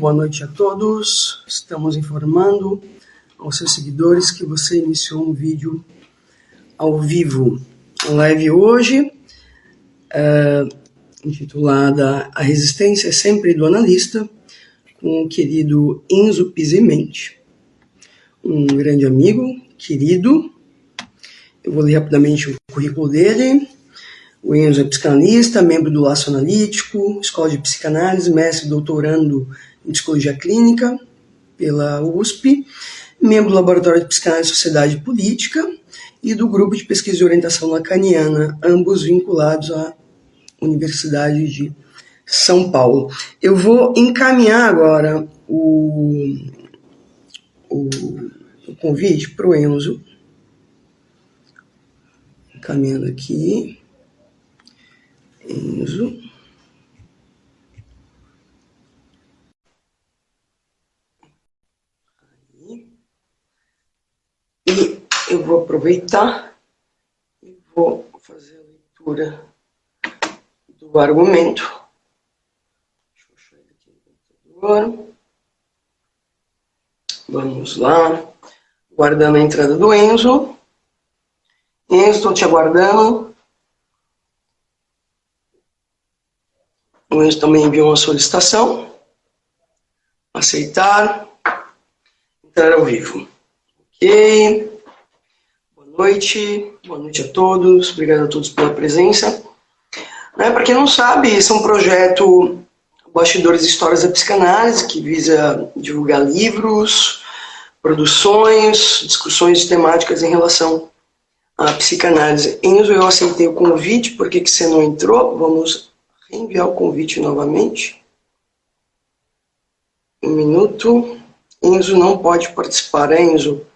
Boa noite a todos. Estamos informando aos seus seguidores que você iniciou um vídeo ao vivo. A live hoje, intitulada A Resistência é Sempre do Analista, com o querido Enzo Pizimente, um grande amigo, querido. Eu vou ler rapidamente o currículo dele. O Enzo é psicanalista, membro do Laço Analítico, Escola de Psicanálise, mestre e doutorando em Psicologia Clínica pela USP, membro do Laboratório de Psicanálise e Sociedade Política e do Grupo de Pesquisa e Orientação Lacaniana, ambos vinculados à Universidade de São Paulo. Eu vou encaminhar agora o convite para o Enzo. Encaminhando aqui. Enzo. E eu vou aproveitar e vou fazer a leitura do argumento. Deixa eu achar ele aqui no computador. Vamos lá. Guardando a entrada do Enzo. Enzo, estou te aguardando. O Enzo também enviou uma solicitação. Aceitar. Entrar ao vivo. Ok. Boa noite a todos. Obrigado a todos pela presença. Para quem não sabe, esse é um projeto Bastidores e Histórias da Psicanálise, que visa divulgar livros, produções, discussões temáticas em relação à psicanálise. Enzo, eu aceitei o convite, por que você não entrou? Vamos reenviar o convite novamente. Um minuto. Enzo não pode participar, Enzo.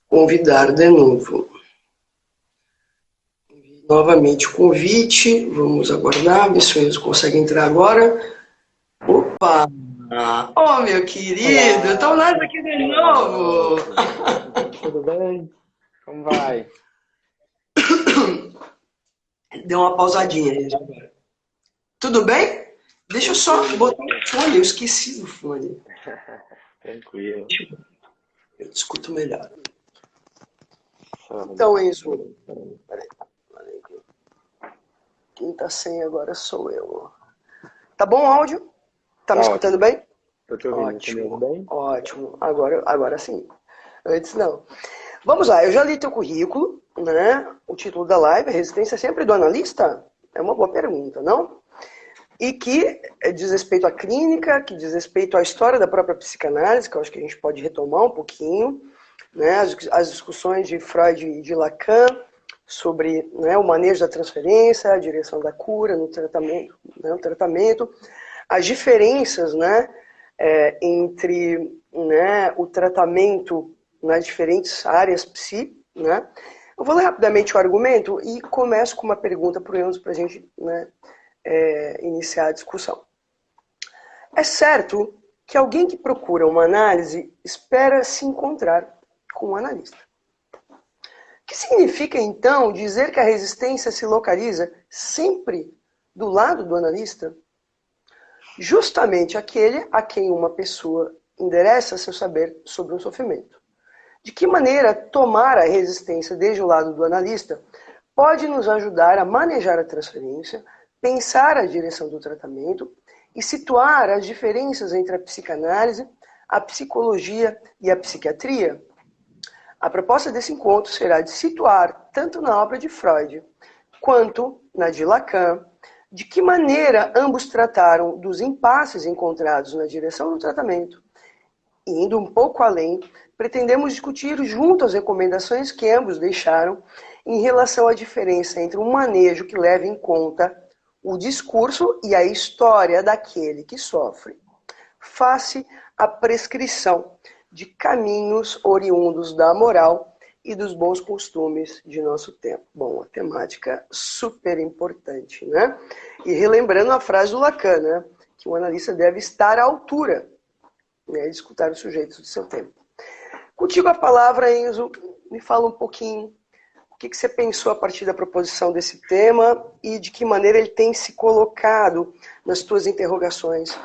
Convidar de novo. Envie novamente o convite. Vamos aguardar, ver se o Enzo consegue entrar agora. Opa! Oh, meu querido! Estão nós aqui de novo! Tudo bem? Como vai? Deu uma pausadinha aí agora. Tudo bem? Deixa eu só botar o fone. Eu esqueci do fone. Tranquilo. Eu escuto melhor. Então, Enzo. Peraí. Quem tá sem agora sou eu. Tá bom o áudio? Tá me escutando bem? Tô te ouvindo. Ótimo. Bem? Ótimo. Agora sim. Antes não. Vamos lá, eu já li teu currículo, né? O título da live, Resistência Sempre do Analista? É uma boa pergunta, não? E que diz respeito à clínica, que diz respeito à história da própria psicanálise, que eu acho que a gente pode retomar um pouquinho, né? As discussões de Freud e de Lacan sobre, né, o manejo da transferência, a direção da cura no tratamento, as diferenças, né, entre, né, o tratamento nas diferentes áreas psi, né? Eu vou ler rapidamente o argumento e começo com uma pergunta para o Enzo para a gente, né, iniciar a discussão. É certo que alguém que procura uma análise espera se encontrar com um analista. O que significa, então, dizer que a resistência se localiza sempre do lado do analista? Justamente aquele a quem uma pessoa endereça seu saber sobre um sofrimento. De que maneira tomar a resistência desde o lado do analista pode nos ajudar a manejar a transferência, pensar a direção do tratamento e situar as diferenças entre a psicanálise, a psicologia e a psiquiatria? A proposta desse encontro será de situar, tanto na obra de Freud quanto na de Lacan, de que maneira ambos trataram dos impasses encontrados na direção do tratamento. E indo um pouco além, pretendemos discutir junto as recomendações que ambos deixaram em relação à diferença entre um manejo que leva em conta o discurso e a história daquele que sofre, face à prescrição de caminhos oriundos da moral e dos bons costumes de nosso tempo. Bom, a temática super importante, né? E relembrando a frase do Lacan, né? Que o analista deve estar à altura, né, de escutar os sujeitos do seu tempo. Contigo a palavra, Enzo, me fala um pouquinho o que você pensou a partir da proposição desse tema e de que maneira ele tem se colocado nas tuas interrogações,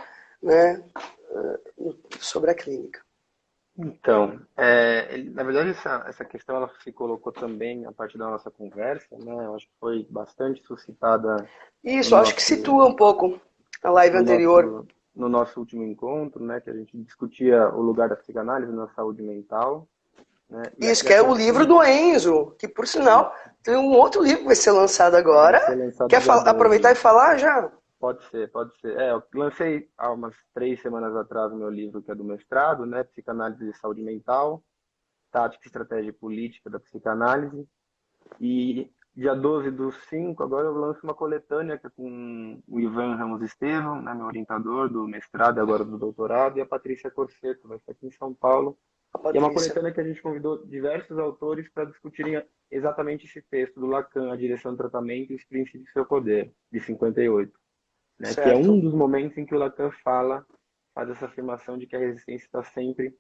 né, sobre a clínica. Então, na verdade, essa questão ela se colocou também a partir da nossa conversa, né? Eu acho que foi bastante suscitada no Isso, acho que nosso, situa um pouco a live no anterior. nosso, no nosso último encontro, né? Que a gente discutia o lugar da psicanálise na saúde mental, né? Isso, E a que é o livro questão do Enzo, que por sinal tem um outro livro que vai ser lançado vai agora. ser lançado Quer dia aproveitar 12. e falar já? Pode ser, pode ser. Eu lancei há umas 3 semanas atrás o meu livro, que é do mestrado, né? Psicanálise e Saúde Mental, Tática, Estratégia e Política da Psicanálise. E dia 12/5, agora eu lanço uma coletânea que é com o Ivan Ramos Estevam, né, meu orientador do mestrado e agora do doutorado, e a Patrícia Corseto, vai ser aqui em São Paulo. A E é uma Patrícia. coletânea que a gente convidou diversos autores para discutirem exatamente esse texto do Lacan, A Direção do Tratamento e os Princípios do Seu Poder, de 58, né, que é um Certo. dos momentos em que o Lacan faz essa afirmação de que a resistência está sempre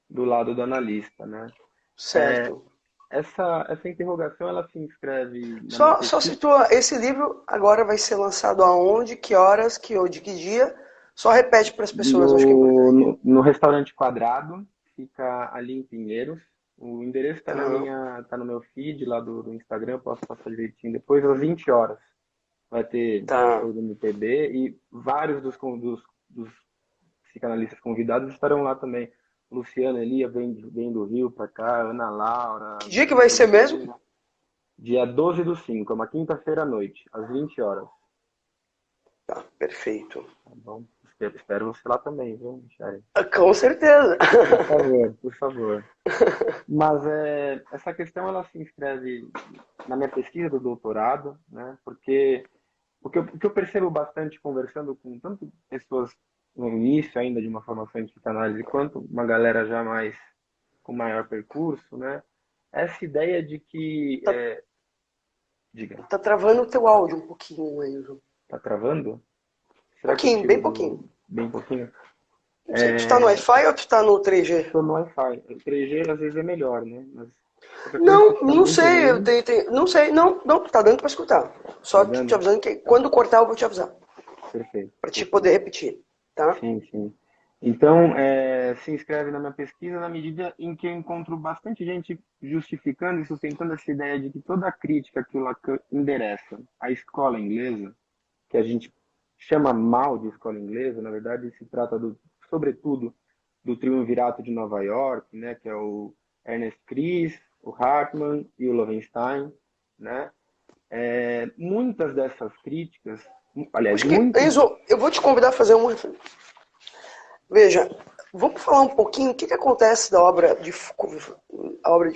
do lado do analista, né? É, Certo. essa interrogação ela se inscreve na minha Só pesquisa situa, esse livro agora vai ser lançado aonde, que horas, de que dia? Só repete para as pessoas, acho que é importante. no restaurante Quadrado, fica ali em Pinheiros. O endereço está Aham. tá no meu feed lá do Instagram, eu posso passar direitinho depois, às 20 horas. Vai ter Tá. show do MPB e vários dos psicanalistas convidados estarão lá também. Luciana Elia vem do Rio para cá, Ana Laura, Que dia que vai Vitor ser mesmo? Oliveira. Dia 12/5, é uma quinta-feira à noite, às 20 horas. Tá, perfeito. Tá bom? Espero você lá também, viu, Michele? Com certeza. Por favor, por favor. Mas essa questão ela se inscreve na minha pesquisa do doutorado, né? Porque o que eu percebo bastante conversando com tanto pessoas no início ainda de uma formação em psicanálise, quanto uma galera já mais com maior percurso, né? Essa ideia de que, Tá, diga, tá travando o teu áudio um pouquinho, Enzo. tá travando? Será que eu Pouquinho, bem tiro pouquinho. bem pouquinho? Não sei, tu tá no Wi-Fi ou tu tá no 3G? Estou no Wi-Fi. O 3G às vezes é melhor, né? Mas qualquer coisa, se Não, estiver não muito sei, ruim, não sei, não, tá dando pra escutar. tá Só te dando? avisando que quando cortar eu vou te avisar, Perfeito, pra te poder perfeito. repetir, tá? Sim, sim. Então, se inscreve na minha pesquisa na medida em que eu encontro bastante gente justificando e sustentando essa ideia de que toda a crítica que o Lacan endereça à escola inglesa, que a gente chama mal de escola inglesa, na verdade se trata sobretudo, do triunvirato de Nova York, né, que é o Ernest Cris, o Hartmann e o Loewenstein, né? Muitas dessas críticas, aliás, Acho que, muitos, Enzo, eu vou te convidar a fazer uma. Veja, vamos falar um pouquinho o que acontece da a obra de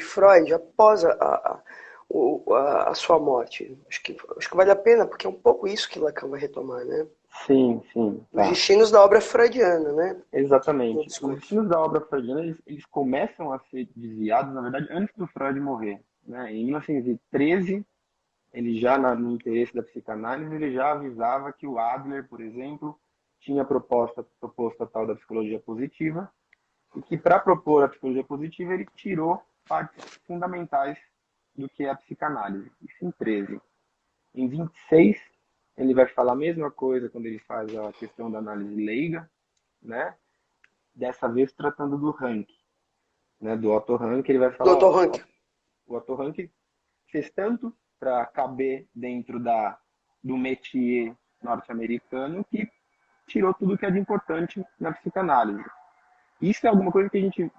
Freud após a sua morte. Acho que vale a pena, porque é um pouco isso que Lacan vai retomar, né? sim, sim, Os tá. destinos da obra freudiana, né? No Exatamente. Os discurso. destinos da obra freudiana, eles começam a ser desviados, na verdade, antes do Freud morrer, né? Em 1913, ele já no interesse da psicanálise, ele já avisava que o Adler, por exemplo, tinha proposto a tal da psicologia positiva e que para propor a psicologia positiva ele tirou partes fundamentais do que é a psicanálise. Isso em 13. Em 26, ele vai falar a mesma coisa quando ele faz a questão da análise leiga, né? Dessa vez tratando do Rank, né? Do Otto Rank, ele vai falar, Doutor ó, Rank. o Otto Rank fez tanto para caber dentro do métier norte-americano que tirou tudo que é de importante na psicanálise. Isso é alguma coisa que a gente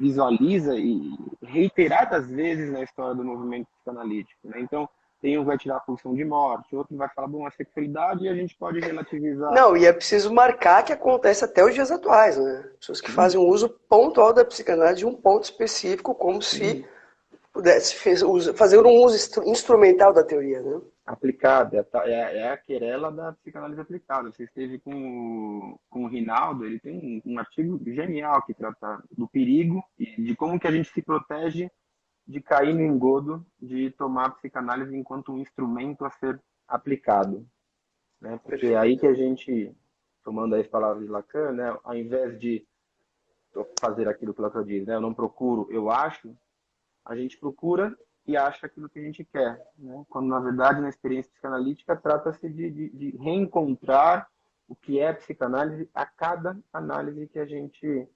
visualiza e reiteradas vezes na história do movimento psicanalítico, né? Então, tem um que vai tirar a pulsão de morte, outro vai falar, bom, a sexualidade a gente pode relativizar. Não, e é preciso marcar que acontece até os dias atuais, né? Pessoas que Sim, fazem um uso pontual da psicanálise de um ponto específico, como se sim, pudesse fazer um uso instrumental da teoria, né? aplicada, é a querela da psicanálise aplicada. Você esteve com o Rinaldo, ele tem um artigo genial que trata do perigo e de como que a gente se protege de cair no engodo de tomar a psicanálise enquanto um instrumento a ser aplicado, né? Porque é aí que Perfeito. a gente, tomando as palavras de Lacan, né, ao invés de fazer aquilo que Lacan diz, né, eu não procuro, eu acho, a gente procura e acha aquilo que a gente quer, né? Quando, na verdade, na experiência psicanalítica, trata-se de reencontrar o que é psicanálise a cada análise que a gente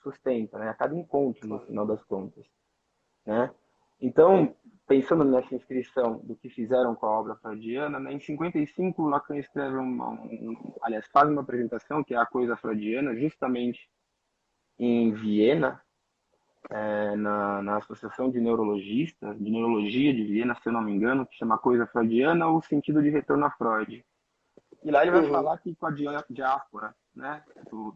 sustenta, né? A cada encontro, no final das contas, né? Então, pensando nessa inscrição do que fizeram com a obra freudiana, né, em 55, Lacan escreve aliás, faz uma apresentação, que é a coisa freudiana, justamente em Viena, na Associação de Neurologistas, de Neurologia de Viena, se eu não me engano, que chama Coisa Freudiana, o sentido de retorno a Freud. E lá ele vai falar que com a diáspora, né,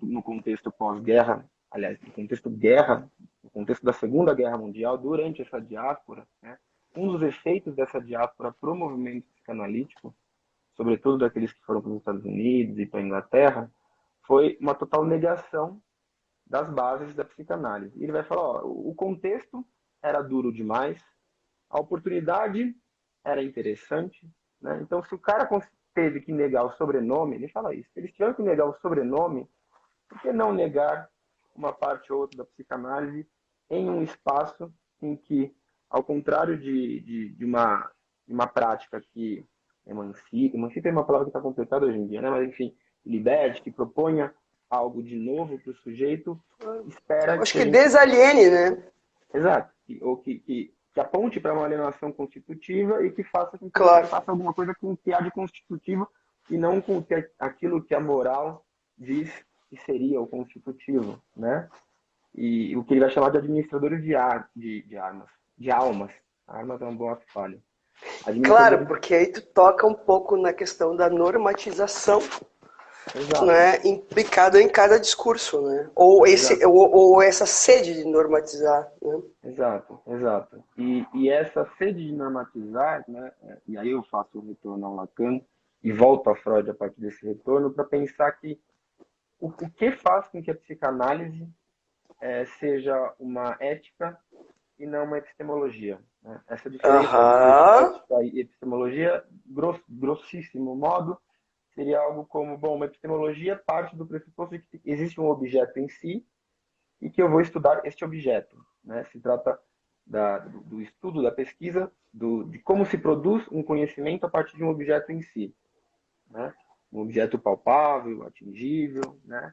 no contexto pós-guerra, aliás, no contexto guerra, no contexto da Segunda Guerra Mundial, durante essa diáspora, né, um dos efeitos dessa diáspora para o movimento psicanalítico, sobretudo daqueles que foram para os Estados Unidos e para a Inglaterra, foi uma total negação das bases da psicanálise. E ele vai falar, ó, o contexto era duro demais, a oportunidade era interessante, né? Então, se o cara teve que negar o sobrenome, ele fala isso, se eles tiveram que negar o sobrenome, por que não negar uma parte ou outra da psicanálise em um espaço em que, ao contrário de uma prática que emancipa é uma palavra que está complicada hoje em dia, né? Mas enfim, liberte, que proponha algo de novo para o sujeito, espera Acho que a que gente... desaliene, né? Exato. Ou que aponte para uma alienação constitutiva e que faça com que Claro. você faça alguma coisa com o que há de constitutivo e não com aquilo que a moral diz que seria o constitutivo, né? E o que ele vai chamar de administradores de armas, de almas. Armas é um bom falho. Claro, Administradores... porque aí tu toca um pouco na questão da normatização, Exato. né, implicado em cada discurso, né? Ou essa sede de normatizar, né? Exato, exato. E essa sede de normatizar, né, e aí eu faço o retorno ao Lacan e volto a Freud a partir desse retorno para pensar que o que faz com que a psicanálise seja uma ética e não uma epistemologia, né? Essa diferença entre Aham. ética e epistemologia, grossíssimo modo, seria algo como, bom, uma epistemologia parte do pressuposto de que existe um objeto em si e que eu vou estudar este objeto, né? Se trata do estudo, da pesquisa, de como se produz um conhecimento a partir de um objeto em si, né? Um objeto palpável, atingível, né?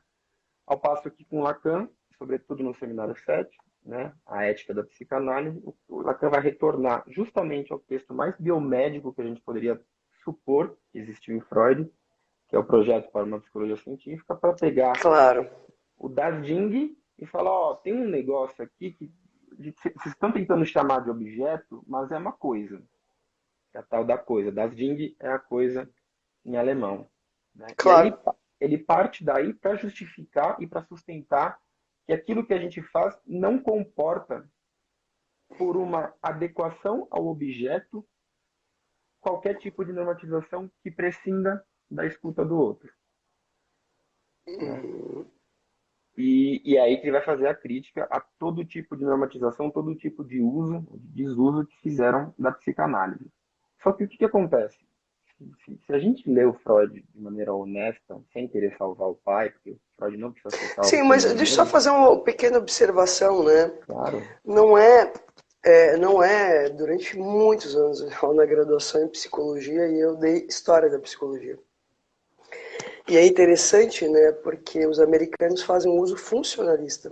Ao passo que com Lacan, sobretudo no seminário 7, né, a ética da psicanálise, o Lacan vai retornar justamente ao texto mais biomédico que a gente poderia supor que existiu em Freud, que é o Projeto para uma Psicologia Científica, para pegar Claro. o Das Ding e falar, ó, tem um negócio aqui que vocês estão tentando chamar de objeto, mas é uma coisa. É a tal da coisa. Das Ding é a coisa em alemão, né? E aí Claro. ele parte daí para justificar e para sustentar que aquilo que a gente faz não comporta, por uma adequação ao objeto, qualquer tipo de normatização que prescinda da escuta do outro, né? E é aí que ele vai fazer a crítica a todo tipo de normatização, todo tipo de uso, de desuso que fizeram da psicanálise. Só que o que acontece? Se a gente lê o Freud de maneira honesta, sem querer salvar o pai, porque o Freud não precisa ser salvo Sim, por mas deixa eu só ninguém, fazer uma pequena observação, né? claro. Não não é, durante muitos anos na graduação em psicologia e eu dei história da psicologia. E é interessante, né, porque os americanos fazem um uso funcionalista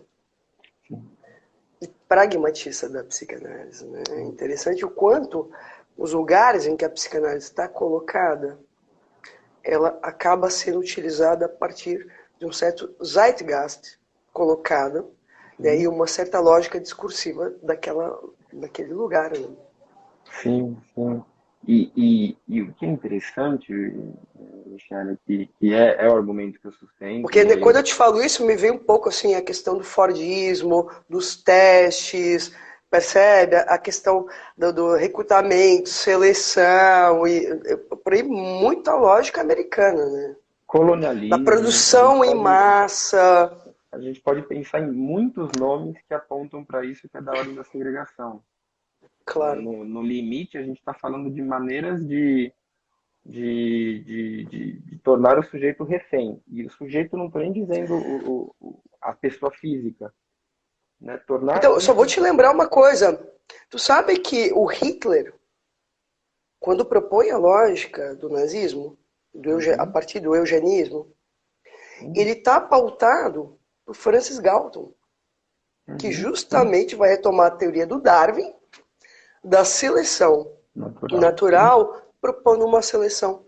e pragmatista da psicanálise, né? É interessante o quanto os lugares em que a psicanálise está colocada, ela acaba sendo utilizada a partir de um certo zeitgeist colocado, e aí uma certa lógica discursiva daquele lugar, né? Sim, sim. E o que é interessante, Michele, que é o argumento que eu sustento, Porque e né, aí quando eu te falo isso, me vem um pouco assim a questão do Fordismo, dos testes, percebe? A questão do recrutamento, seleção, por aí muita lógica americana, né? Da colonialismo, produção em massa. a gente pode pensar em muitos nomes que apontam para isso que é da ordem da segregação, né? Claro. No limite, a gente está falando de maneiras de tornar o sujeito refém. E o sujeito não estou nem dizendo a pessoa física, né? Tornar Então, eu só vou isso... te lembrar uma coisa. Tu sabe que o Hitler, quando propõe a lógica do nazismo, a Uhum, partir do eugenismo, ele está pautado por Francis Galton, que justamente vai retomar a teoria do Darwin, da seleção natural, propondo uma seleção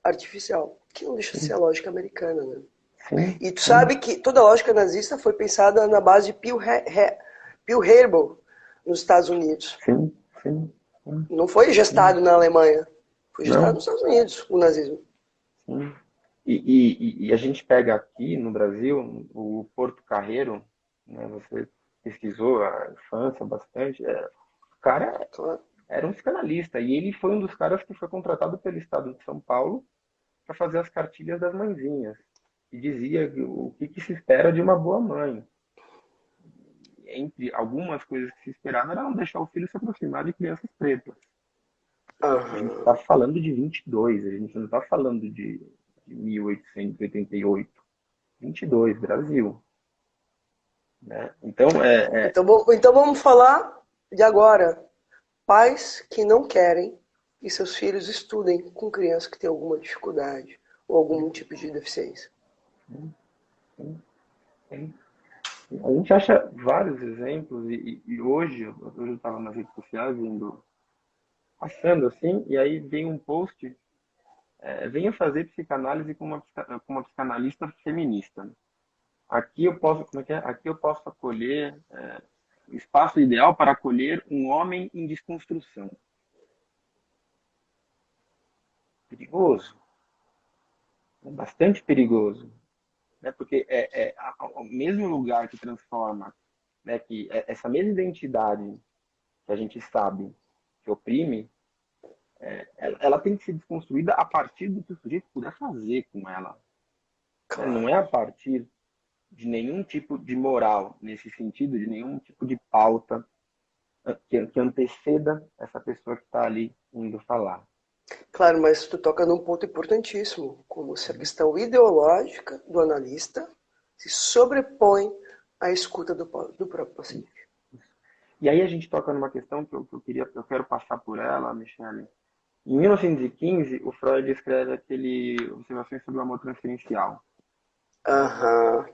artificial, que não deixa de ser a lógica americana, né? Sim, E tu sabe que toda a lógica nazista foi pensada na base de Pearl Harbor, nos Estados Unidos. sim, sim. Não foi gestado na Alemanha, foi gestado Não. nos Estados Unidos, o nazismo. Sim. E a gente pega aqui no Brasil o Porto Carreiro, né? Você pesquisou a infância bastante. O cara Claro. era um psicanalista e ele foi um dos caras que foi contratado pelo Estado de São Paulo para fazer as cartilhas das mãezinhas e dizia o que se espera de uma boa mãe. Entre algumas coisas que se esperava era não deixar o filho se aproximar de crianças pretas. A gente está falando de 22, a gente não está falando de 1888. 22, Brasil. Né? Então, Então vamos falar de agora. Pais que não querem que seus filhos estudem com crianças que têm alguma dificuldade ou algum tipo de deficiência. a gente acha vários exemplos e hoje eu estava nas redes sociais passando assim, e aí vem um post, venha fazer psicanálise com uma psicanalista feminista. Aqui eu posso, como é que é? Aqui eu posso acolher, o espaço ideal para acolher um homem em desconstrução. Perigoso, bastante perigoso, né? Porque o mesmo lugar que transforma, né? Que essa mesma identidade que a gente sabe que oprime, ela tem que ser desconstruída a partir do que o sujeito puder fazer com ela. Claro. Não é a partir de nenhum tipo de moral, nesse sentido, de nenhum tipo de pauta que anteceda essa pessoa que está ali indo falar. Claro, mas tu toca num ponto importantíssimo, como se a questão ideológica do analista se sobrepõe à escuta do próprio paciente. E aí a gente toca numa questão que eu quero passar por ela, Michele. Em 1915, o Freud escreve aquele Observações sobre o Amor Transferencial.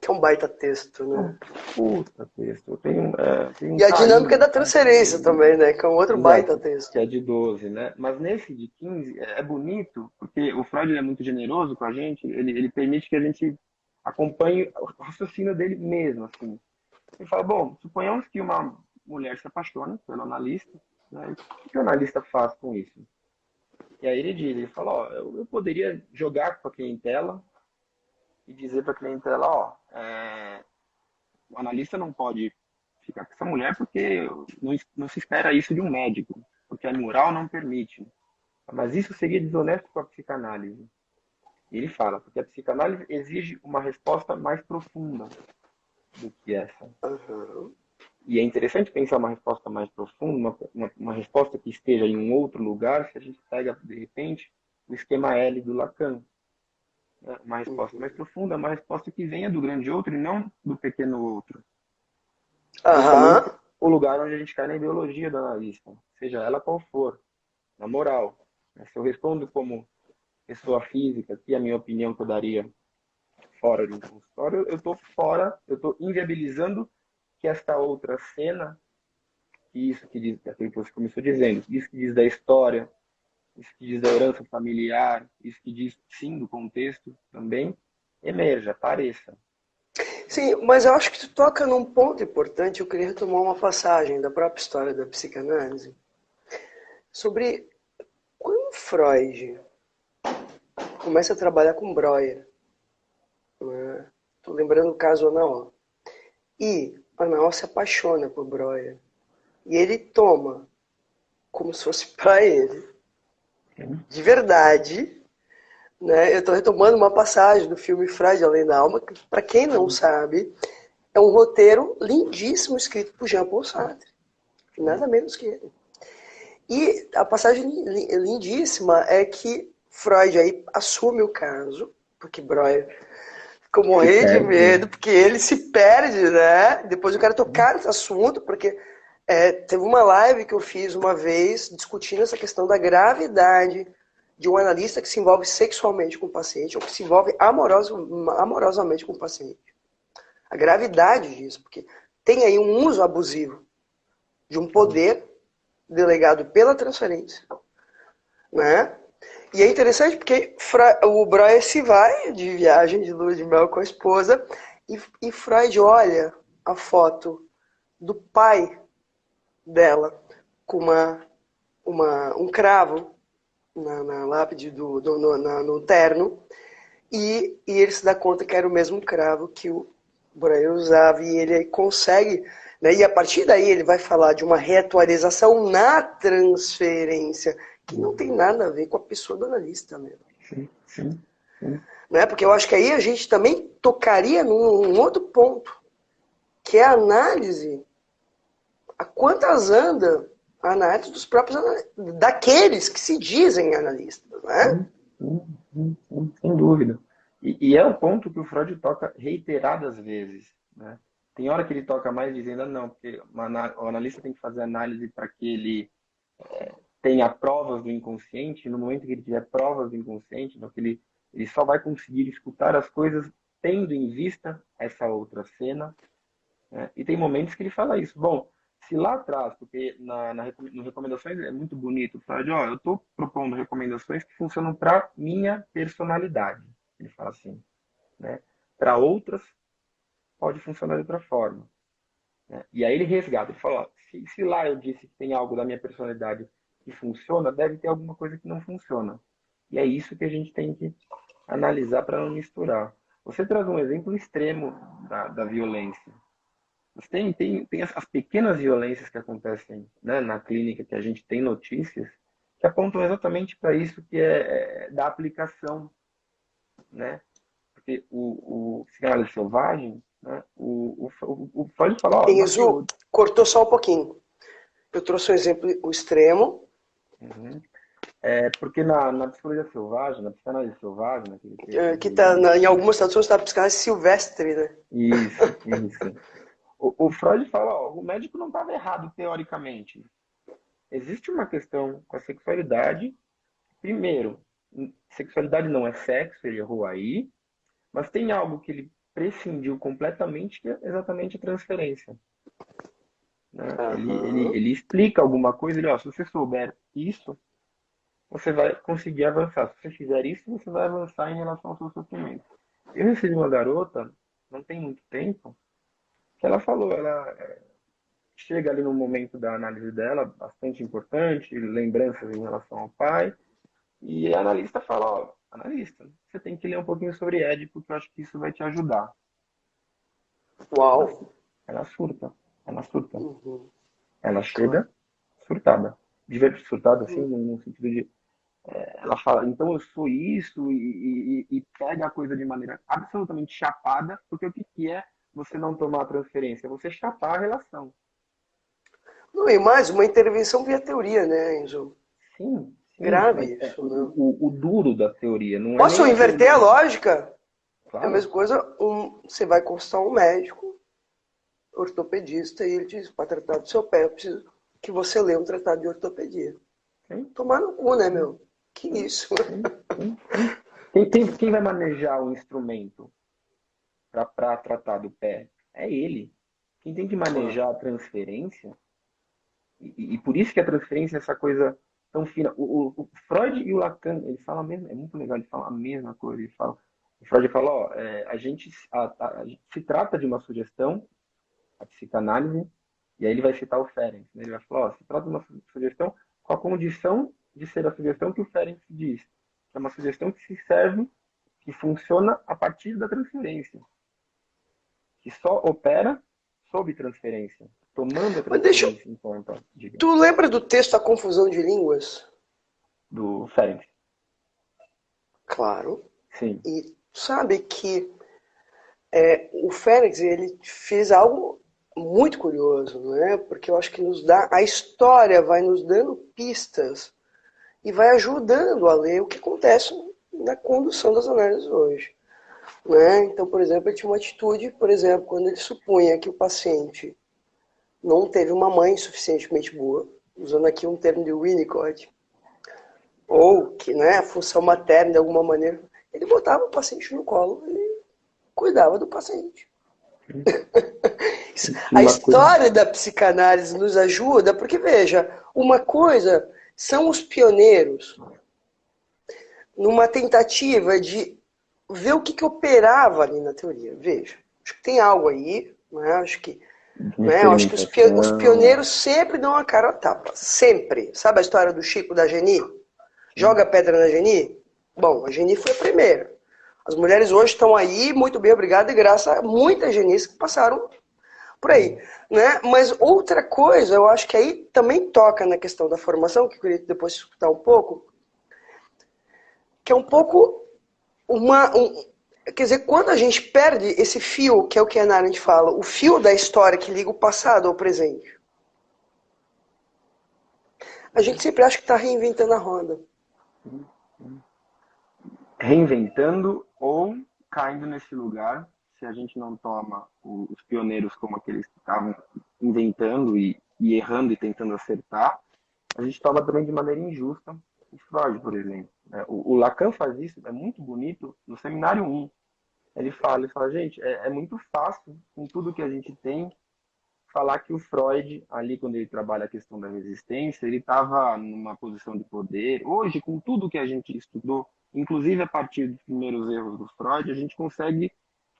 Que é um baita texto, né? Puta texto. Eu tenho E a dinâmica carinho, da transferência também, né? Que é um outro exato, baita texto. que é de 12, né? Mas nesse de 15 é bonito, porque o Freud é muito generoso com a gente, ele permite que a gente acompanhe o raciocínio dele mesmo, assim. Ele fala, bom, suponhamos que uma mulher se apaixona pelo analista, né? O que o analista faz com isso? E aí ele fala, ó, eu poderia jogar com a clientela e dizer para a clientela, ó, o analista não pode ficar com essa mulher porque não se espera isso de um médico, porque a moral não permite. Mas isso seria desonesto com a psicanálise. E ele fala, porque a psicanálise exige uma resposta mais profunda do que essa. E é interessante pensar uma resposta mais profunda, uma resposta que esteja em um outro lugar, se a gente pega, de repente, o esquema L do Lacan. Uma resposta mais profunda, uma resposta que venha do grande outro e não do pequeno outro. Justamente o lugar onde a gente cai na ideologia do analista, seja ela qual for, na moral. Se eu respondo como pessoa física, que é a minha opinião que eu daria fora de um consultório, eu estou fora, eu estou inviabilizando que esta outra cena, isso que diz, aquilo que você começou dizendo, isso que diz da história, isso que diz da herança familiar, isso que diz, sim, do contexto também, emerja, apareça. Sim, mas eu acho que tu toca num ponto importante. Eu queria retomar uma passagem da própria história da psicanálise sobre quando Freud começa a trabalhar com Breuer. Estou lembrando o caso Anaó. E Anaó se apaixona por Breuer. E ele toma, como se fosse para ele, de verdade, né? Eu estou retomando uma passagem do filme Freud, Além da Alma, que, para quem não sabe, é um roteiro lindíssimo escrito por Jean-Paul Sartre. Nada menos que ele. E a passagem lindíssima é que Freud aí assume o caso, porque Breuer ficou morrendo de medo, porque ele se perde, né? Depois eu quero tocar nesse assunto, porque teve uma live que eu fiz uma vez discutindo essa questão da gravidade de um analista que se envolve sexualmente com o paciente ou que se envolve amorosamente com o paciente. A gravidade disso, porque tem aí um uso abusivo de um poder delegado pela transferência, né? E é interessante porque o Breuer se vai de viagem de lua de mel com a esposa e Freud olha a foto do pai dela com um cravo na lápide no terno e ele se dá conta que era o mesmo cravo que o Breuer usava e ele consegue, né, e a partir daí ele vai falar de uma reatualização na transferência que não tem nada a ver com a pessoa do analista mesmo. Sim, sim, sim. Né? Porque eu acho que aí a gente também tocaria num outro ponto, que é a análise, a quantas anda a análise dos próprios daqueles que se dizem analistas, né? Sem dúvida. E é o ponto que o Freud toca reiteradas vezes, né? Tem hora que ele toca mais dizendo, não, porque o analista tem que fazer análise para que ele tenha provas do inconsciente. No momento que ele tiver provas do inconsciente, no que ele só vai conseguir escutar as coisas tendo em vista essa outra cena, né? E tem momentos que ele fala isso. Bom, se lá atrás, porque no recomendações é muito bonito, Freud, ó, eu estou propondo recomendações que funcionam para minha personalidade. Ele fala assim, né? Para outras, pode funcionar de outra forma, né? E aí ele resgata, ele fala, ó, se lá eu disse que tem algo da minha personalidade que funciona, deve ter alguma coisa que não funciona. E é isso que a gente tem que analisar para não misturar. Você traz um exemplo extremo da violência. Mas tem as pequenas violências que acontecem, né, na clínica, que a gente tem notícias, que apontam exatamente para isso, que é da aplicação, né? Porque o psicanálise selvagem, né, o Freud fala, ó, Enzo, cortou só um pouquinho. Eu trouxe um exemplo, o extremo. Uhum. Porque na psicologia selvagem, na psicanálise selvagem, naquele texto Que tá em algumas traduções está psicanálise silvestre, né? Isso. O Freud fala, ó, o médico não estava errado teoricamente. Existe uma questão com a sexualidade. Primeiro, sexualidade não é sexo, ele errou aí, mas tem algo que ele prescindiu completamente, que é exatamente a transferência, né? Ele explica alguma coisa, ele, ó, se você souber isso, você vai conseguir avançar. Se você fizer isso, você vai avançar em relação ao seu sofrimento. Eu recebi uma garota, não tem muito tempo, que ela falou, ela chega ali no momento da análise dela, bastante importante, lembranças em relação ao pai, e a analista fala, ó, analista, você tem que ler um pouquinho sobre Édipo, porque eu acho que isso vai te ajudar. Ela, Uau! ela surta, ela surta. Uhum. Ela chega surtada. Surtada, assim, no sentido de ela fala, então eu sou isso e pega a coisa de maneira absolutamente chapada, porque o que é você não tomar a transferência? É você chapar a relação. Não, e mais, uma intervenção via teoria, né, Enzo? Sim, Grave mas isso, né? o duro da teoria não é Posso nem a inverter a teoria. lógica? É a Claro, mesma coisa, você vai consultar um médico, ortopedista, e ele diz, para tratar do seu pé, eu preciso que você leia um tratado de ortopedia. sim, Tomar no cu, né, sim, meu? Que sim, isso? sim. Quem vai manejar o instrumento para tratar do pé? É ele. Quem tem que manejar a transferência, e por isso que a transferência é essa coisa tão fina. O Freud e o Lacan, eles falam a mesma, é muito legal, eles falam a mesma coisa. O Freud fala, ó, a gente se trata de uma sugestão, a psicanálise, e aí ele vai citar o Ferenc, né? Ele vai falar, ó, se trata de uma sugestão com a condição de ser a sugestão que o Ferenc diz, que é uma sugestão que se serve, que funciona a partir da transferência, que só opera sob transferência, tomando a Mas deixa eu... transferência em conta, diga, Tu lembra do texto A Confusão de Línguas? do Ferenc. Claro. Sim. E sabe que o Félix, ele fez algo muito curioso, né? Porque eu acho que nos dá... A história vai nos dando pistas e vai ajudando a ler o que acontece na condução das análises hoje. Né? Então, por exemplo, ele tinha uma atitude, por exemplo, quando ele supunha que o paciente não teve uma mãe suficientemente boa, usando aqui um termo de Winnicott, ou que, né, a função materna de alguma maneira, ele botava o paciente no colo e cuidava do paciente. A Uma coisa. história da psicanálise nos ajuda, porque veja, uma coisa são os pioneiros numa tentativa de ver o que operava ali na teoria. Veja, acho que tem algo aí, né? De Acho que os experimentação. pioneiros sempre dão a cara a tapa, sempre. Sabe a história do Chico da Geni? Joga pedra na Geni? Bom, a Geni foi a primeira. As mulheres hoje estão aí, muito bem, obrigada, e graças a muitas genis que passaram por aí. Né? Mas outra coisa, eu acho que aí também toca na questão da formação, que eu queria depois escutar um pouco, que é um pouco quer dizer, quando a gente perde esse fio, que é o que a Hannah Arendt fala, o fio da história que liga o passado ao presente, a gente sempre acha que está reinventando a roda. Reinventando ou caindo nesse lugar, se a gente não toma os pioneiros como aqueles que estavam inventando e errando e tentando acertar, a gente toma também de maneira injusta o Freud, por exemplo. O Lacan faz isso, é muito bonito, no Seminário 1. Ele fala, gente, é muito fácil, com tudo que a gente tem, falar que o Freud, ali quando ele trabalha a questão da resistência, ele estava numa posição de poder. Hoje, com tudo que a gente estudou, inclusive a partir dos primeiros erros do Freud, a gente consegue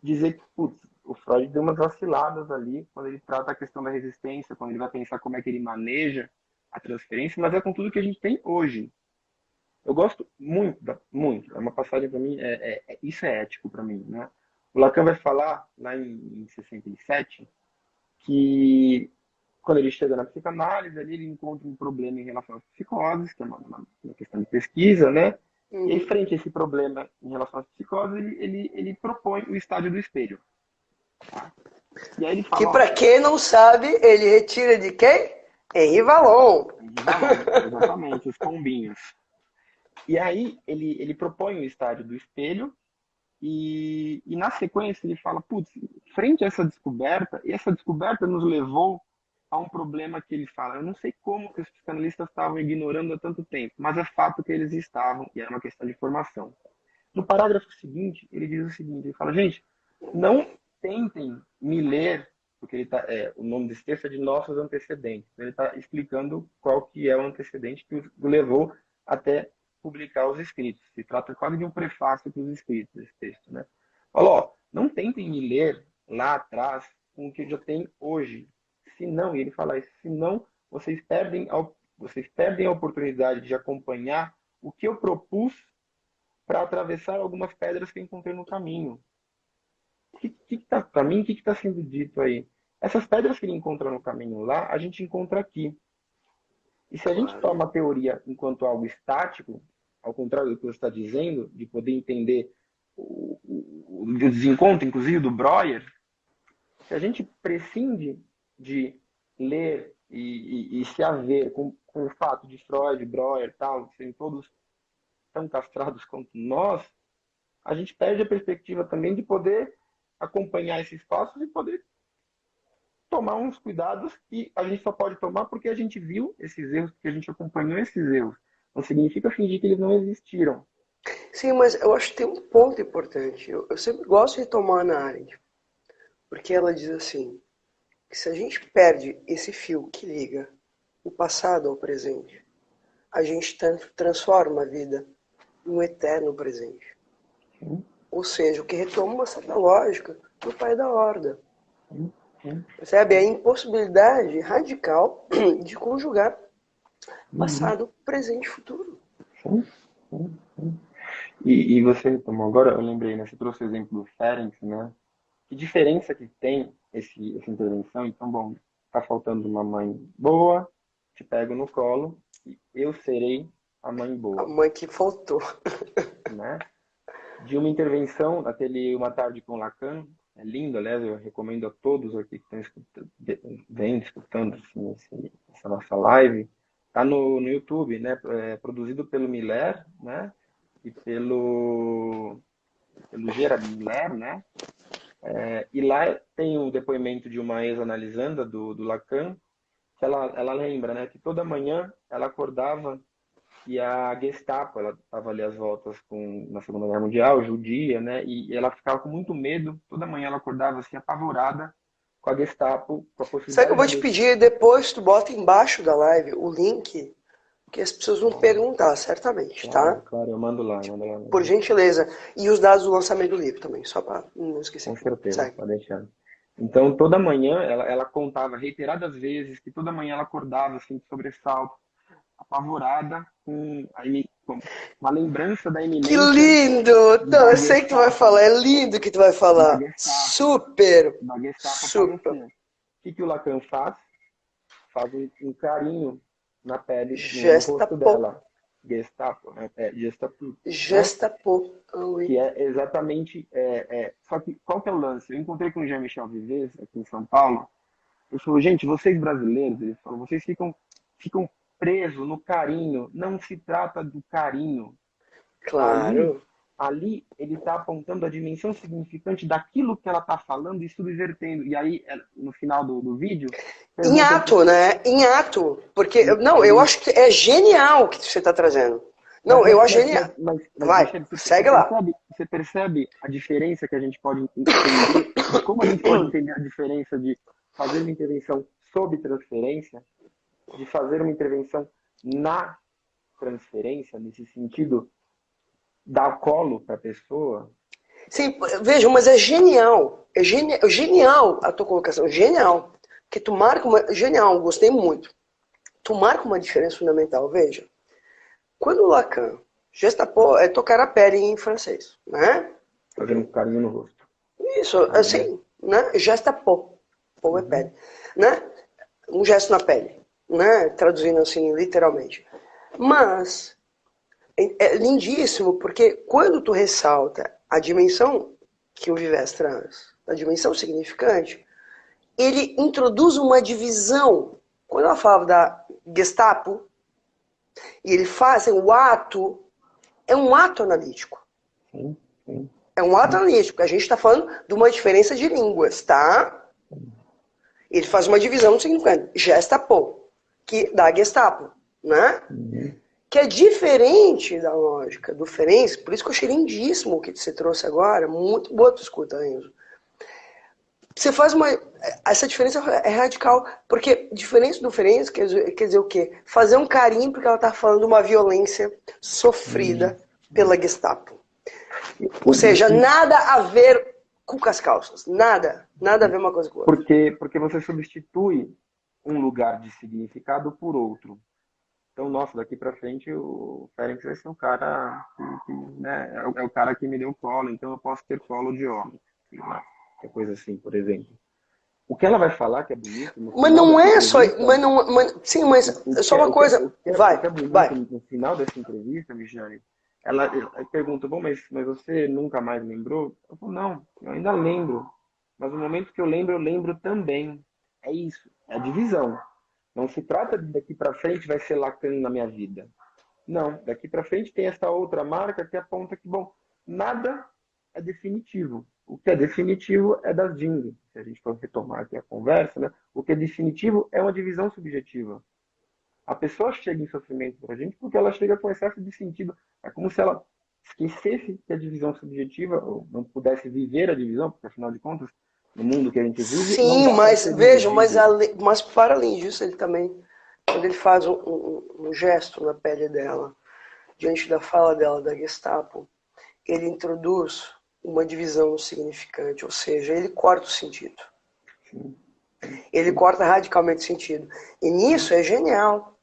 dizer que, putz, o Freud deu umas vaciladas ali, quando ele trata a questão da resistência, quando ele vai pensar como é que ele maneja a transferência, mas é com tudo que a gente tem hoje. Eu gosto muito, muito. É uma passagem para mim, isso é ético para mim, né? O Lacan vai falar, lá em 67, que quando ele chega na psicanálise, ali ele encontra um problema em relação às psicoses, que é uma questão de pesquisa, né? E aí, Uhum. frente a esse problema em relação às psicoses, ele propõe o estádio do espelho. Tá? E aí ele Que fala, ó, para quem não sabe, ele retira de quem? Henri Vallon. de balão, exatamente, os pombinhos. E aí ele propõe o estádio do espelho e na sequência ele fala, putz, frente a essa descoberta, e essa descoberta nos levou a um problema que ele fala, eu não sei como que os psicanalistas estavam ignorando há tanto tempo, mas é fato que eles estavam, e era uma questão de formação. No parágrafo seguinte, ele diz o seguinte, ele fala, gente, não tentem me ler, porque o nome desse texto é de nossos antecedentes. Ele está explicando qual que é o antecedente que o levou até publicar os escritos. Se trata quase de um prefácio para os escritos desse texto, né? Falou, ó, não tentem me ler lá atrás com o que eu já tenho hoje. Senão, e ele fala isso, senão vocês perdem a oportunidade de acompanhar o que eu propus para atravessar algumas pedras que eu encontrei no caminho. Para mim, o que está sendo dito aí? Essas pedras que ele encontra no caminho lá, a gente encontra aqui. E se a gente Claro. toma a teoria enquanto algo estático, ao contrário do que você está dizendo, de poder entender o desencontro, inclusive, do Breuer, se a gente prescinde de ler e se haver com o fato de Freud, Breuer, tal, serem todos tão castrados quanto nós, a gente perde a perspectiva também de poder acompanhar esses passos e poder tomar uns cuidados que a gente só pode tomar porque a gente viu esses erros, porque a gente acompanhou esses erros. Não significa fingir que eles não existiram. Sim, mas eu acho que tem um ponto importante. Eu sempre gosto de retomar a Hannah Arendt, porque ela diz assim, que se a gente perde esse fio que liga o passado ao presente, a gente transforma a vida no eterno presente. Sim, Ou seja, o que retoma uma certa lógica do pai da horda. sim, sim. Percebe? A impossibilidade radical de conjugar Uhum, passado, presente e futuro. sim, sim, sim. E você tomou agora, eu lembrei, né? Você trouxe o exemplo do Ferenc, né? Que diferença que tem essa intervenção? Então, bom, tá faltando uma mãe boa, te pego no colo e eu serei a mãe A boa, mãe que faltou. né? De uma intervenção, aquele Uma Tarde com Lacan, é lindo, aliás, eu recomendo a todos aqui que estão escutando, vendo, escutando assim, essa nossa live, tá no YouTube, né? É produzido pelo Miller, né? E pelo Gerard Miller, né? E lá tem um depoimento de uma ex-analisanda do Lacan, que ela lembra, né? Que toda manhã ela acordava E a Gestapo, ela estava ali às voltas na Segunda Guerra Mundial, judia, né? E ela ficava com muito medo. Toda manhã ela acordava assim, apavorada com a Gestapo, com a Sabe que eu possibilidade vou da te Gestapo. pedir depois, tu bota embaixo da live o link, que as pessoas vão perguntar, certamente, Claro, tá? claro, eu mando lá Por mesmo. gentileza. E os dados do lançamento do livro também, só para não Com esquecer. certeza, Segue. pode deixar. Então, toda manhã ela contava reiteradas vezes que toda manhã ela acordava assim, de sobressalto, apavorada, com uma lembrança da Que iminência lindo! Não, da eu sei que tu vai Gestapo, falar, é lindo que tu vai da falar. Gestapo, Super, da Gestapo super. aparecer. O que o Lacan faz? Faz um carinho na pele, no rosto Gestapo. dela. Gestapo, né? Gestapo, né? Gestapo. Ah, oui. Que é exatamente. Só que qual que é o lance? Eu encontrei com o Jean-Michel Vives aqui em São Paulo. Ele falou, gente, vocês brasileiros, ele falou, vocês ficam presos no carinho. Não se trata do carinho. Ali, Claro. ali ele está apontando a dimensão significante daquilo que ela está falando e subvertendo. E aí, no final do vídeo, Em perguntam ato, né? Em ato. Porque, não, eu ele, acho que é genial o que você está trazendo. mas, Não, eu mas, acho mas, genial. mas, mas, mas Vai, Michele, segue lá. você percebe a diferença que a gente pode entender e como a gente pode entender a diferença de fazer uma intervenção sob transferência, de fazer uma intervenção na transferência, nesse sentido, dar colo para a pessoa? Sim, vejam, mas é genial. É genial a tua colocação. Genial. Que tu marca uma. Genial, gostei muito. Tu marca uma diferença fundamental. Veja. Quando Lacan gestapô é tocar a pele em francês, né? Fazendo um carinho no rosto. Isso, Né? assim, né? Gestapô. Pô é Uhum. pele, né? Um gesto na pele, né? Traduzindo assim, literalmente. Mas é lindíssimo porque quando tu ressalta a dimensão que o Vives traz, a dimensão significante, ele introduz uma divisão. Quando ela falava da Gestapo, e ele faz o ato, é um ato analítico. Sim, sim, É um ato sim, analítico. A gente está falando de uma diferença de línguas, tá? Ele faz uma divisão no significante. Gestapo, que dá Gestapo, né? uhum. Que é diferente da lógica do Ferenc, por isso que eu achei lindíssimo o que você trouxe agora, muito boa tu escuta, Enzo. Você faz uma. Essa diferença é radical, porque diferente do Ferenc quer dizer o quê? Fazer um carinho porque ela está falando de uma violência sofrida Isso, pela isso. Gestapo. E, Ou seja, e, nada a ver com as calças. Nada. Nada a ver uma coisa com a outra. porque você substitui um lugar de significado por outro. Então, nossa, daqui para frente o Félix vai ser um cara né, é o cara que me deu colo, então eu posso ter colo de homem. Sei lá, que coisa assim, por exemplo. O que ela vai falar que é bonito no Mas final não dessa é só. entrevista, Mas não, sim, mas só uma coisa. o Vai, que é bonito vai. no final dessa entrevista, Michane, ela pergunta, bom, mas você nunca mais lembrou? Eu falo, não, eu ainda lembro. Mas no momento que eu lembro também. É isso, é a divisão. Não se trata de daqui para frente vai ser Lacan na minha vida. Não, daqui para frente tem essa outra marca que aponta que, bom, nada é definitivo. O que é definitivo é das Jing. Se a gente for retomar aqui a conversa, né? O que é definitivo é uma divisão subjetiva. A pessoa chega em sofrimento para a gente porque ela chega com excesso de sentido. É como se ela esquecesse que a divisão subjetiva, ou não pudesse viver a divisão, porque afinal de contas, no mundo que a gente vive, não Sim, dá para mas ser vejam, dividido. mas para além disso, ele também, quando ele faz um gesto na pele dela, diante da fala dela da Gestapo, ele introduz uma divisão significante, ou seja, ele corta o sentido. Sim, sim, Ele sim, corta radicalmente o sentido. E sim. nisso é genial,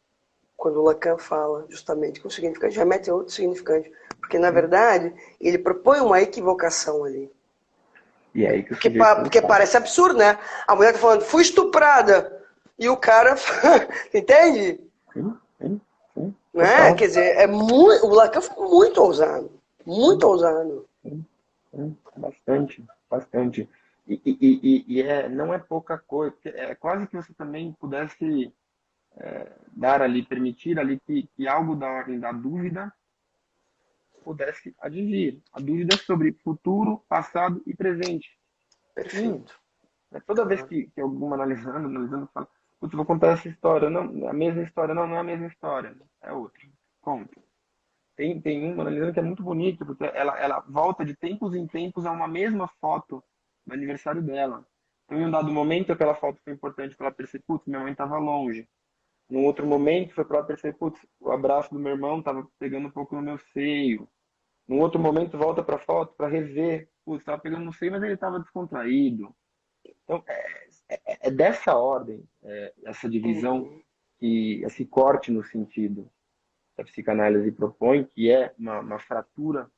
quando o Lacan fala justamente que o significante remete a outro significante. Porque, na Sim. verdade, ele propõe uma equivocação ali. E é aí que o Porque, sujeito porque está. parece absurdo, né? A mulher tá falando, fui estuprada. E o cara, entende? Sim, sim, sim, Né? total. Quer dizer, o Lacan foi muito ousado. Muito Sim, ousado. sim, sim, bastante, bastante. Não é pouca coisa, porque é quase que você também pudesse dar ali, permitir ali que algo da ordem da dúvida pudesse advir. A dúvida é sobre futuro, passado e presente. Sim, Perfeito. né? Toda vez Claro. que alguma analisando, fala, putz, vou contar essa história. Não, é a mesma história. Não, não é a mesma história. É outra. contos. Tem uma analisando que é muito bonita, porque ela volta de tempos em tempos a uma mesma foto no aniversário dela. Então, em um dado momento, aquela foto foi importante para ela perceber, putz, minha mãe estava longe. Num outro momento, foi para ela perceber, putz, o abraço do meu irmão estava pegando um pouco no meu seio. Num outro momento, volta para a foto para rever, putz, estava pegando no seio, mas ele estava descontraído. Então, é dessa ordem, essa divisão, Uhum. e esse corte no sentido que a psicanálise propõe, que é uma fratura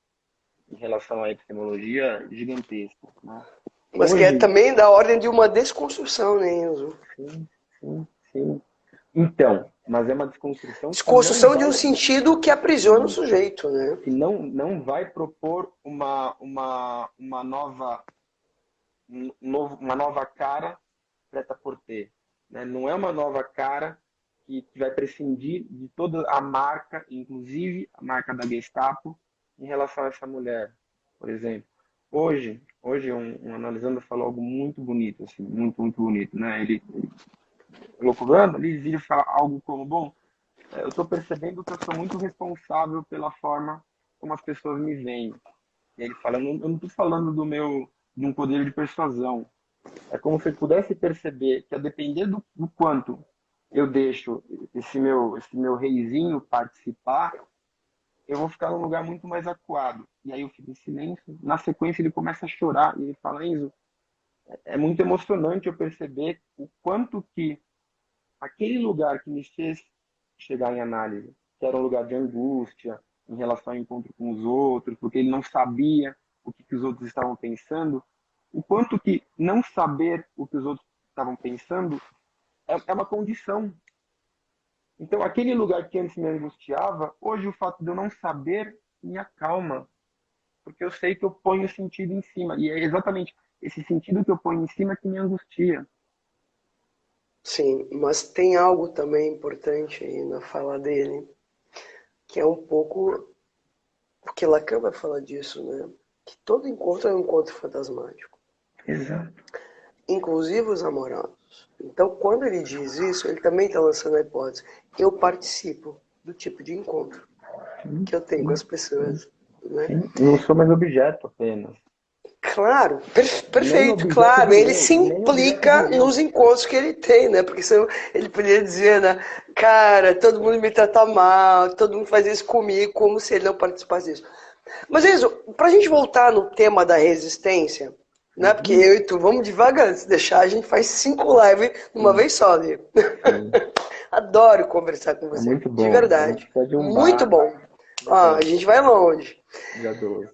em relação à epistemologia gigantesca, né? Mas que é Hoje, também da ordem de uma desconstrução, né, Enzo? sim, sim, sim. Então, mas é uma desconstrução Desconstrução de um sentido que aprisiona o sujeito, né? que não vai propor uma nova cara preta por ter, né? Não é uma nova cara que vai prescindir de toda a marca, inclusive a marca da Gestapo, em relação a essa mulher, por exemplo. Hoje um analisando falou algo muito bonito, assim, muito, muito bonito, né? Ele elocubrando, ele vira falar algo como, bom, eu estou percebendo que eu sou muito responsável pela forma como as pessoas me veem. E ele fala, eu não estou falando de um poder de persuasão. É como se eu pudesse perceber que, a depender do quanto eu deixo esse meu reizinho participar, eu vou ficar num lugar muito mais acuado. E aí eu fico em silêncio. Na sequência, ele começa a chorar e ele fala, Enzo, é muito emocionante eu perceber o quanto que aquele lugar que me fez chegar em análise, que era um lugar de angústia em relação ao encontro com os outros, porque ele não sabia o que os outros estavam pensando, o quanto que não saber o que os outros estavam pensando é uma condição. Então, aquele lugar que antes me angustiava, hoje o fato de eu não saber me acalma, porque eu sei que eu ponho sentido em cima, e é exatamente esse sentido que eu ponho em cima que me angustia. Sim, mas tem algo também importante aí na fala dele, que é um pouco. Porque Lacan vai falar disso, né? Que todo encontro é um encontro fantasmático, Exato. inclusive os amorosos. Então, quando ele diz isso, ele também está lançando a hipótese. Eu participo do tipo de encontro Sim, que eu tenho com sim, as sim, pessoas, né? sim. Não sou mais objeto apenas. Claro, Nem perfeito, objeto claro. do Ele eu, se nem objeto do implica nos eu. encontros que ele tem, né? Porque senão ele poderia dizer, né? Cara, todo mundo me trata mal, todo mundo faz isso comigo, como se ele não participasse disso. Mas, Enzo, pra gente voltar no tema da resistência, né? Porque Uhum. eu e tu vamos devagar, se deixar a gente faz 5 lives numa Sim, vez só, né? sim. Adoro conversar com É você, muito de bom. A gente verdade. precisa de um Muito bar bom. dia Ah, a 12. gente vai longe. Dia 12.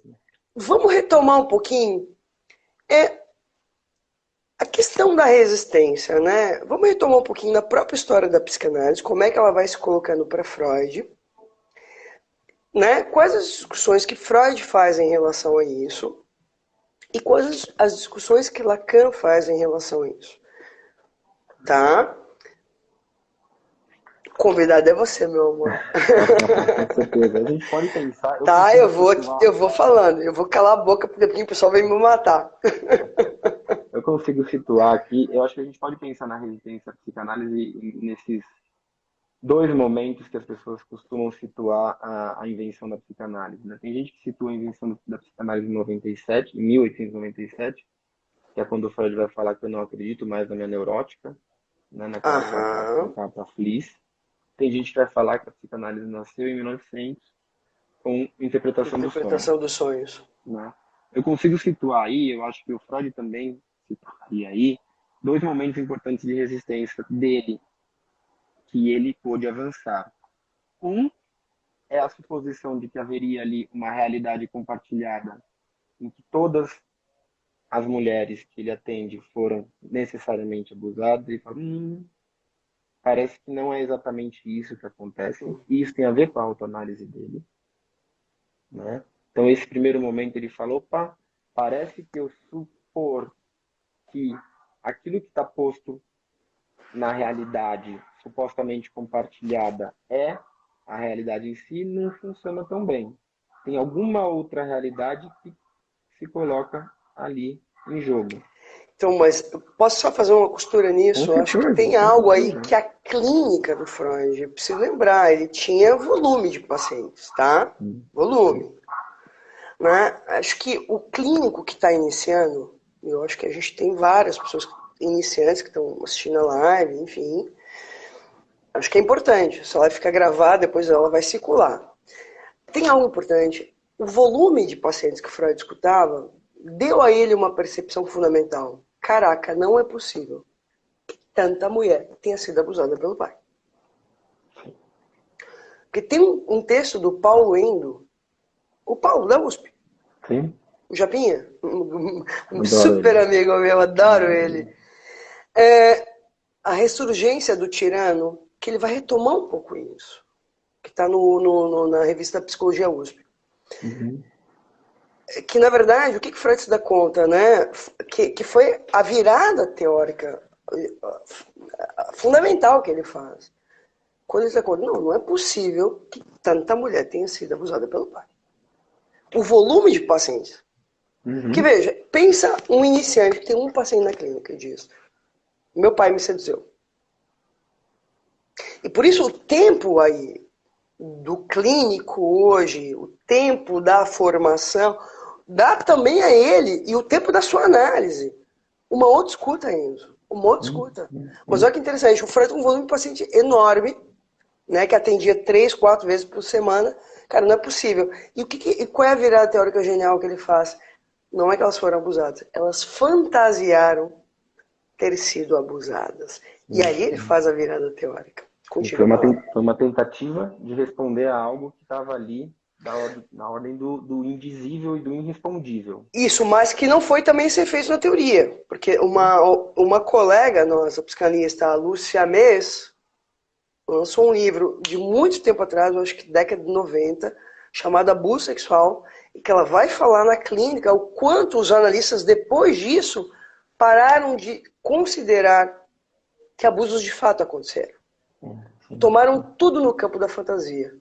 Vamos retomar um pouquinho é a questão da resistência, né? Vamos retomar um pouquinho da própria história da psicanálise, como é que ela vai se colocando para Freud, né? Quais as discussões que Freud faz em relação a isso e quais as discussões que Lacan faz em relação a isso, tá? O convidado é você, meu amor. Com certeza. A gente pode pensar, eu Tá, consigo situar, eu vou falando, eu vou calar a boca porque o pessoal vem me matar. eu consigo situar aqui, eu acho que a gente pode pensar na resistência à psicanálise nesses dois momentos que as pessoas costumam situar a invenção da psicanálise, né? Tem gente que situa a invenção da psicanálise em 97, em 1897, que é quando o Freud vai falar que eu não acredito mais na minha neurótica, né, naquela Aham. capa Fliss. Tem gente que vai falar que a psicanálise nasceu em 1900 com interpretação do sonho, Interpretação dos sonhos. né? Eu consigo situar aí, eu acho que o Freud também situaria aí, dois momentos importantes de resistência dele, que ele pôde avançar. Um é a suposição de que haveria ali uma realidade compartilhada, em que todas as mulheres que ele atende foram necessariamente abusadas, e fala, parece que não é exatamente isso que acontece, e isso tem a ver com a autoanálise dele, né? Então, esse primeiro momento ele falou, opa, parece que eu supor que aquilo que está posto na realidade supostamente compartilhada é a realidade em si, não funciona tão bem. Tem alguma outra realidade que se coloca ali em jogo. Então, mas posso só fazer uma costura Com nisso? Eu acho que certeza, tem com algo aí certeza. que a clínica do Freud, eu preciso lembrar, ele tinha volume de pacientes, tá? Sim, sim. Volume, né? Acho que o clínico que está iniciando, eu acho que a gente tem várias pessoas iniciantes que estão assistindo a live, enfim, acho que é importante. Se ela ficar gravada, depois ela vai circular. Tem algo importante. O volume de pacientes que Freud escutava deu a ele uma percepção fundamental. Caraca, não é possível que tanta mulher tenha sido abusada pelo pai. Porque tem um texto do Paulo Endo, o Paulo da USP, Sim, o Japinha, um adoro super ele. amigo meu, adoro Adoro ele. ele. É, a ressurgência do tirano, que ele vai retomar um pouco isso, que está na revista Psicologia USP. Uhum. Que, na verdade, o que Freud se dá conta, né? Que foi a virada teórica fundamental que ele faz. Quando ele se dá conta, não é possível que tanta mulher tenha sido abusada pelo pai. O volume de pacientes. Porque, Uhum. veja, pensa um iniciante que tem um paciente na clínica e diz, meu pai me seduziu. E por isso o tempo aí do clínico hoje, o tempo da formação, dá também a ele e o tempo da sua análise. Uma outra escuta, Enzo. Uma outra Sim, escuta. sim, Mas sim. olha que interessante, o Freud tem um volume de paciente enorme, né, que atendia 3, 4 vezes por semana. Cara, não é possível. E qual é a virada teórica genial que ele faz? Não é que elas foram abusadas, elas fantasiaram ter sido abusadas. E Sim, aí ele sim. faz a virada teórica. E Contigo a palavra. foi uma tentativa de responder a algo que estava ali na ordem do indizível e do irrespondível. Isso, mas que não foi também ser feito na teoria. Porque Sim. uma colega nossa, psicanalista, a Lúcia Mes, lançou um livro de muito tempo atrás, acho que década de 90, chamado Abuso Sexual, e que ela vai falar na clínica o quanto os analistas, depois disso, pararam de considerar que abusos de fato aconteceram. Sim, sim. Tomaram tudo no campo da fantasia.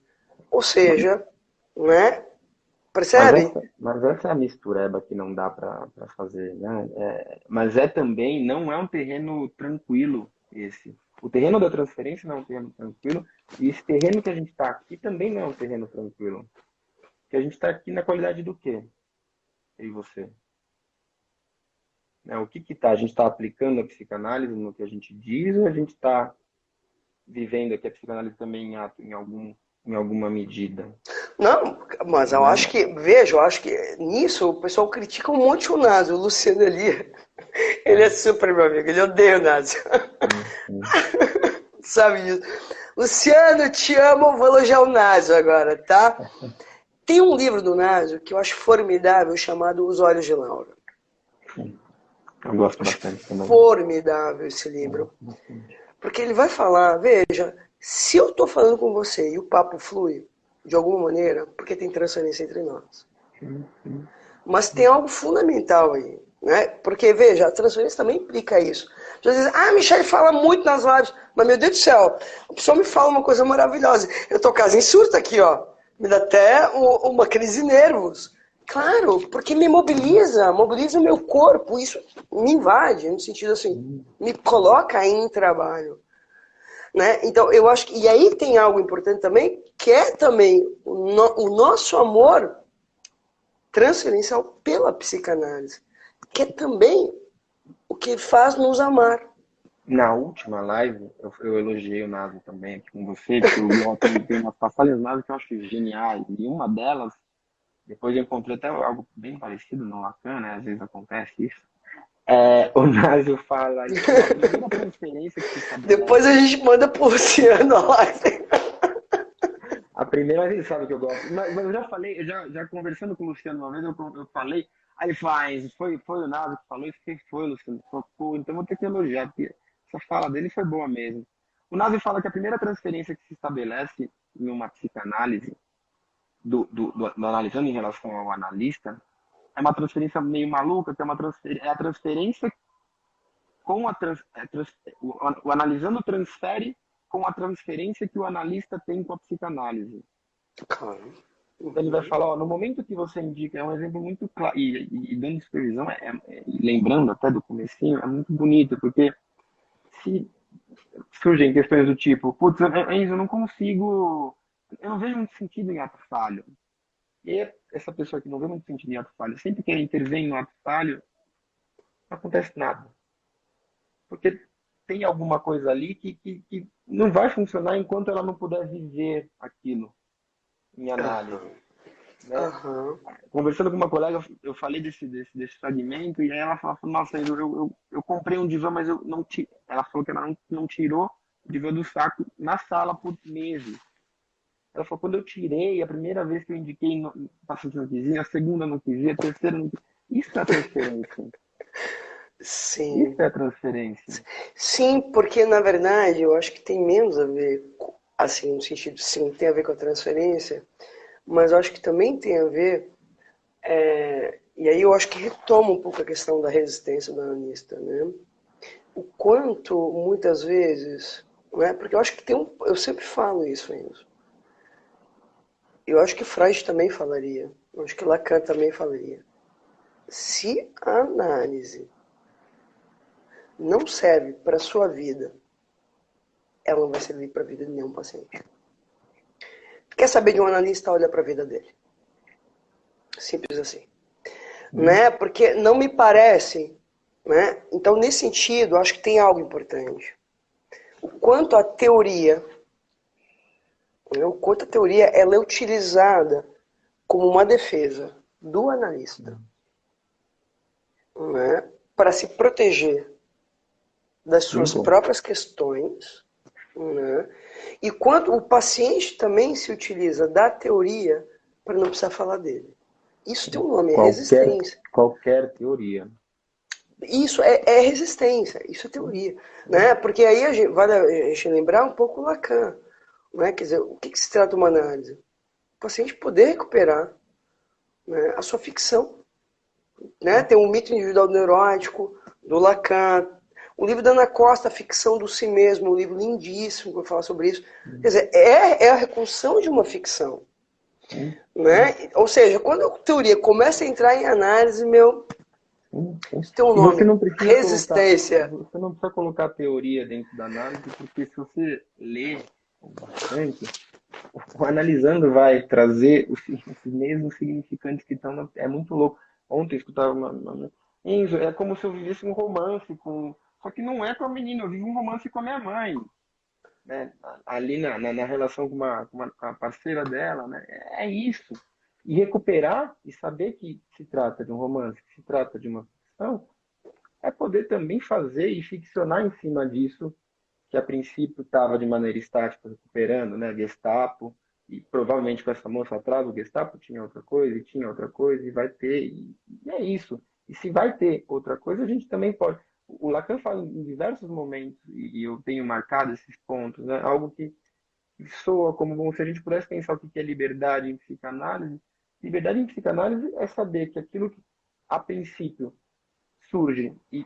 Ou Mas, seja, né? Percebe? mas essa é a mistureba que não dá para fazer, né? Mas também, não é um terreno tranquilo esse. O terreno da transferência não é um terreno tranquilo, e esse terreno que a gente está aqui também não é um terreno tranquilo. Porque a gente está aqui na qualidade do quê? Eu e você. Né? O que que tá? A gente está aplicando a psicanálise no que a gente diz, ou a gente está vivendo aqui a psicanálise também em ato, em alguma medida? Não, mas eu Né? acho que, veja, eu acho que nisso o pessoal critica um monte o Nazi. O Luciano ali, ele é super meu amigo, ele odeia o Nazi. Sim, sim. Sabe disso? Luciano, te amo, vou elogiar o Nazi agora, tá? Tem um livro do Nazi que eu acho formidável chamado Os Olhos de Laura. Sim. Eu gosto Acho bastante também. formidável esse Eu livro. gosto bastante. Porque ele vai falar, veja, se eu estou falando com você e o papo flui de alguma maneira, porque tem transferência entre nós. Sim, sim. Mas tem algo fundamental aí, né? Porque, veja, a transferência também implica isso. Às vezes, a Michelle fala muito nas lives, mas meu Deus do céu, a pessoa me fala uma coisa maravilhosa. Eu tô quase em surto aqui, ó. Me dá até uma crise de nervos. Claro, porque me mobiliza, mobiliza o meu corpo, isso me invade, no sentido assim, Sim, me coloca em trabalho. Né? Então, eu acho que. E aí tem algo importante também, que é também o nosso amor transferencial pela psicanálise, que é também o que faz nos amar. na última live, eu elogiei o Nasa também aqui com você, porque o Ion tem umas passagens Nasa que eu acho geniais. E uma delas, depois eu encontrei até algo bem parecido no Lacan, né? Às vezes acontece isso. O Násio fala, ele fala, a primeira transferência que se Depois a estabelece, gente manda pro Luciano a live. a primeira, ele sabe que eu gosto. Mas eu já falei, já conversando com o Luciano uma vez, eu falei, aí ele faz, foi o Násio que falou isso, quem foi, Luciano? Falei, pô, então vou ter que elogiar, porque essa fala dele foi boa mesmo. O Násio fala que a primeira transferência que se estabelece em uma psicanálise, do analisando em relação ao analista, é uma transferência meio maluca, que é é a transferência com o analisando transfere com a transferência que o analista tem com a psicanálise. Claro. Então, ele vai Uhum. falar, ó, no momento que você indica, é um exemplo muito claro, e dando supervisão, lembrando até do comecinho, é muito bonito, porque se surgem questões do tipo, putz, Enzo, eu não consigo, eu não vejo muito sentido em ato falho. E essa pessoa que não vê muito sentido em ato falho, sempre que ela intervém no ato falho, não acontece nada. Porque tem alguma coisa ali que não vai funcionar enquanto ela não puder viver aquilo em Aham. análise, né? Aham. Conversando com uma colega, eu falei desse fragmento e aí ela falou, nossa, eu comprei um divã, mas eu não tirei. Ela falou que ela não tirou o divã do saco na sala por meses. Ela falou, quando eu tirei, a primeira vez que eu indiquei, o paciente não quis ir, a segunda não quis ir, a terceira não quis ir. Isso é transferência. Isso Sim. é transferência. Sim, porque na verdade eu acho que tem menos a ver, assim, no sentido, sim, tem a ver com a transferência, mas eu acho que também tem a ver, e aí eu acho que retoma um pouco a questão da resistência do analista, né? O quanto muitas vezes, né? Porque eu acho que tem um, eu sempre falo isso, Enzo. Eu acho que Freud também falaria, eu acho que Lacan também falaria. Se a análise não serve para a sua vida, ela não vai servir para a vida de nenhum paciente. Quer saber de um analista? Olha para a vida dele. Simples assim. Hum, Né? Porque não me parece, né? Então, nesse sentido, acho que tem algo importante. O quanto a teoria, né? O quanto a teoria ela é utilizada como uma defesa do analista, né? Para se proteger das suas muito. próprias questões, né? E quanto o paciente também se utiliza da teoria para não precisar falar dele. Isso tem um nome, é Qualquer, resistência. qualquer teoria. Isso é resistência, isso é teoria. Né? Porque aí vale a gente lembrar um pouco o Lacan. Né? Quer dizer, o que se trata de uma análise? O paciente poder recuperar, né, a sua ficção. Né? Tem um mito individual neurótico, do Lacan. O livro da Ana Costa, A Ficção do Si Mesmo, um livro lindíssimo, que vai falar sobre isso. Quer dizer, é a reconstrução de uma ficção. Sim, sim, Né? Ou seja, quando a teoria começa a entrar em análise, meu, sim, sim. isso tem um E você nome, não precisa colocar, resistência. você não precisa colocar teoria dentro da análise, porque se você lê bastante, o analisando vai trazer os mesmos significantes que estão. É muito louco. Ontem eu escutava Enzo, é como se eu vivesse um romance com. Só que não é com a menina, eu vivo um romance com a minha mãe, né? Ali na relação com a parceira dela, né? É isso. E recuperar e saber que se trata de um romance, que se trata de uma ficção, é poder também fazer e ficcionar em cima disso, que a princípio estava de maneira estática recuperando, né? Gestapo, e provavelmente com essa moça atrás, o Gestapo tinha outra coisa, e tinha outra coisa, e vai ter, e é isso. E se vai ter outra coisa, a gente também pode. O Lacan fala em diversos momentos, e eu tenho marcado esses pontos, né? Algo que soa como bom se a gente pudesse pensar o que é liberdade em psicanálise. Liberdade em psicanálise é saber que aquilo que a princípio surge e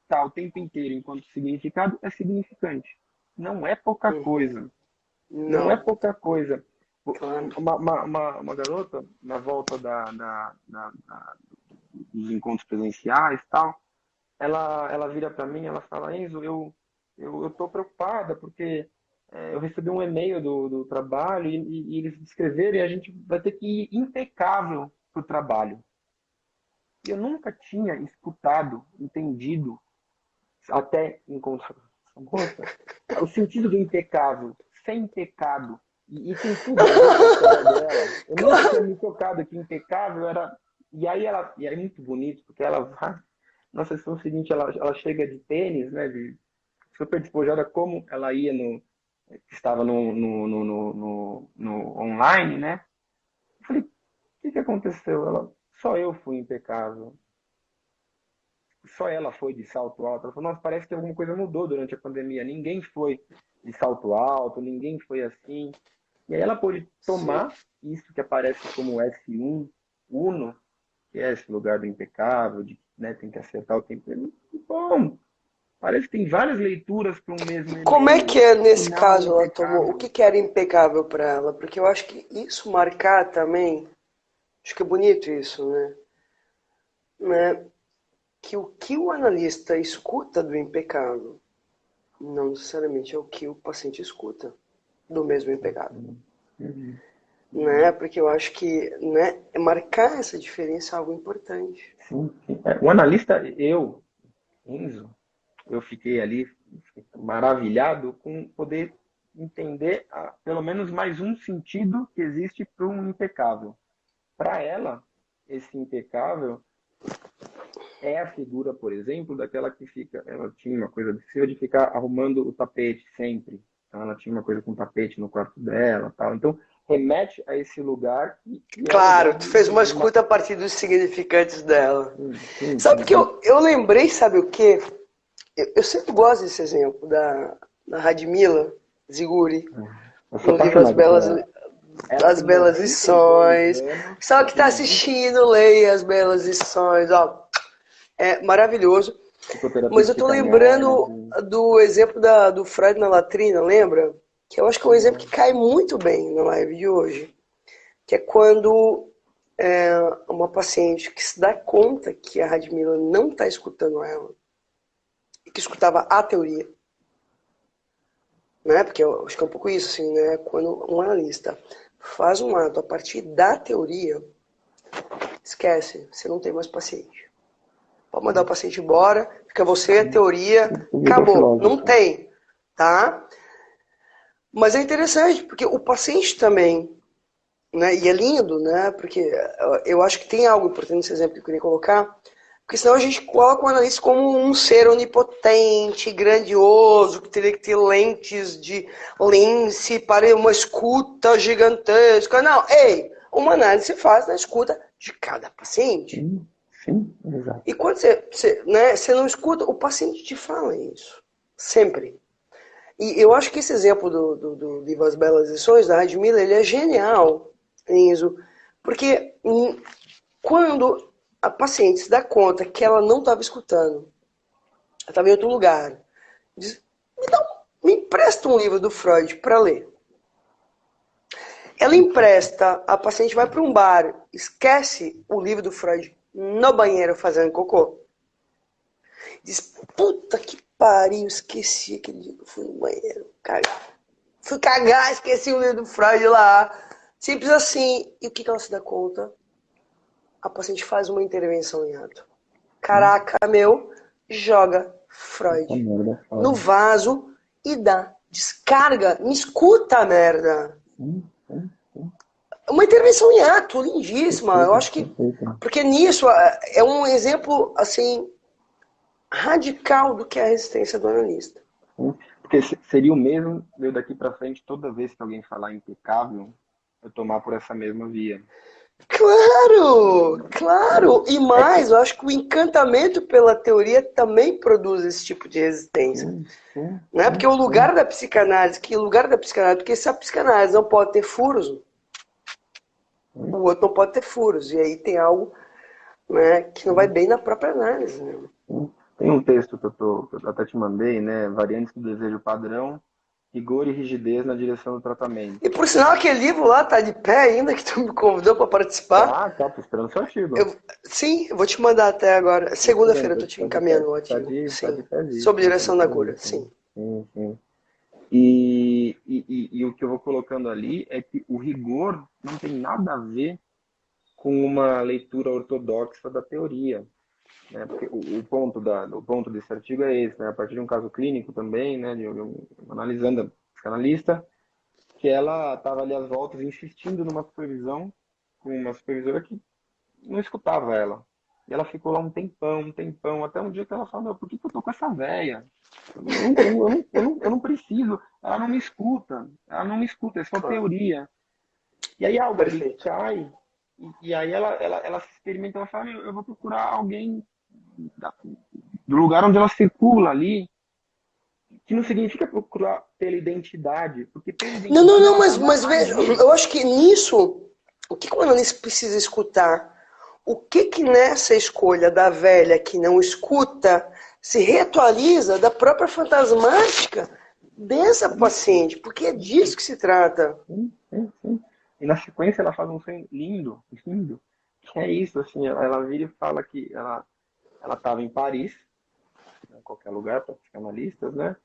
está o tempo inteiro enquanto significado é significante. Não é pouca Uhum. coisa. Não é Não, pouca coisa. claro. Uma garota, na volta dos encontros presenciais e tal, ela vira para mim, ela fala, Enzo, eu tô preocupada porque eu recebi um e-mail do trabalho e eles escreveram e a gente vai ter que ir impecável pro trabalho. E eu nunca tinha escutado, entendido, até encontrar essa moça, o sentido do impecável, sem pecado. E tem tudo a ver com a história dela. Eu nunca tinha Claro. me tocado que impecável era. E aí é muito bonito, porque ela vai. Nossa, é o seguinte, ela chega de tênis, né? Super despojada, como ela ia no. Estava no online, né? Eu falei, o que aconteceu? Ela, só eu fui impecável. Só ela foi de salto alto. Ela falou, nossa, parece que alguma coisa mudou durante a pandemia. Ninguém foi de salto alto, ninguém foi assim. E aí ela pôde Sim. tomar isso que aparece como S1, Uno, que é esse lugar do impecável, de, né, tem que acertar o tempo. E, bom, Parece que tem várias leituras para um mesmo Como é e-mail. que é nesse Final caso ela impecável. tomou? O que que era impecável para ela? Porque eu acho que isso marcar também, acho que é bonito isso, né? Que o que o analista escuta do impecável não necessariamente é o que o paciente escuta do mesmo impecável. Uhum. Né? Porque eu acho que, né, marcar essa diferença é algo importante. Sim, sim. O analista, Enzo, eu fiquei ali maravilhado com poder entender pelo menos mais um sentido que existe para um impecável. Para ela, esse impecável é a figura, por exemplo, daquela que fica. Ela tinha uma coisa obsessiva de ficar arrumando o tapete sempre. Então, ela tinha uma coisa com tapete no quarto dela, tal. Então, remete a esse lugar que é o lugar Claro, tu fez uma escuta a partir dos significantes dela. sim, Sabe que eu lembrei, sabe o quê? Eu sempre gosto desse exemplo da Radmila Ziguri, eu sou no livro apaixonado por ela. Ela As tem Belas 92 Lições. anos. Pessoal que está assistindo, leia As Belas Lições. Ó, é maravilhoso. Psicoterapia Mas de eu tô lembrando psicanálise. do exemplo do Freud na latrina, lembra? Que eu acho que é um exemplo que cai muito bem na live de hoje. Que é quando uma paciente que se dá conta que a Radmila não está escutando ela, e que escutava a teoria, né? Porque eu acho que é um pouco isso, assim, né? Quando um analista faz um ato a partir da teoria, esquece, você não tem mais paciente. Pode mandar o paciente embora, fica você, a teoria, Virou acabou. Não filósofo. tem, tá? Mas é interessante, porque o paciente também, né? E é lindo, né? Porque eu acho que tem algo importante nesse exemplo que eu queria colocar, porque senão a gente coloca o analista como um ser onipotente, grandioso, que teria que ter lentes de lince para uma escuta gigantesca. Não, ei, uma análise se faz na escuta de cada paciente. Sim, exato. E quando você não escuta, o paciente te fala isso. Sempre. E eu acho que esse exemplo do livro As Belas Lições, da Radmila, ele é genial, Enzo, porque quando a paciente se dá conta que ela não estava escutando, ela estava em outro lugar, diz, me empresta um livro do Freud para ler. Ela empresta, a paciente vai para um bar, esquece o livro do Freud no banheiro fazendo cocô. Diz, puta que pariu, esqueci aquele dia que eu fui no banheiro, cagar. Fui cagar, esqueci o livro do Freud lá. Simples assim. E o que ela se dá conta? A paciente faz uma intervenção em ato. Caraca, meu, joga Freud no vaso e dá descarga. Me escuta a merda. Uma intervenção em ato, lindíssima. Eu acho que. Porque nisso é um exemplo, assim, radical do que é a resistência do analista. Porque seria o mesmo eu daqui para frente, toda vez que alguém falar impecável, eu tomar por essa mesma via. Claro, claro. E mais, eu acho que o encantamento pela teoria também produz esse tipo de resistência. Né? Porque o lugar da psicanálise, porque se a psicanálise não pode ter furos, o outro não pode ter furos. E aí tem algo, né, que não vai bem na própria análise. Né? Tem um texto que eu até te mandei, né? Variantes do desejo padrão, rigor e rigidez na direção do tratamento. E por sinal, aquele livro lá tá de pé ainda, que tu me convidou para participar. Tá, tô esperando o seu artigo. Sim, eu vou te mandar até agora. Segunda-feira eu tô te encaminhando o artigo. Sim. Sobre direção da cura, sim. Sim. E o que eu vou colocando ali é que o rigor não tem nada a ver com uma leitura ortodoxa da teoria. Né? Porque o ponto desse artigo é esse, né? A partir de um caso clínico também, né? Analisando a psicanalista, que ela estava ali às voltas insistindo numa supervisão com uma supervisora que não escutava ela. E ela ficou lá um tempão, até um dia que ela falou, meu, por que eu tô com essa véia? Eu não preciso, ela não me escuta, é só teoria. E aí algo ali cai, e aí ela se experimenta, ela fala, eu vou procurar alguém do lugar onde ela circula ali, que não significa procurar pela identidade, porque pela identidade... Não, mas veja, eu acho que nisso, o que o analista precisa escutar? O que nessa escolha da velha que não escuta se reatualiza da própria fantasmática dessa paciente, porque é disso que se trata. Sim. E na sequência ela faz um sonho lindo, lindo. Que é isso, assim, ela vira e fala que ela estava em Paris, em qualquer lugar para psicanalistas, né?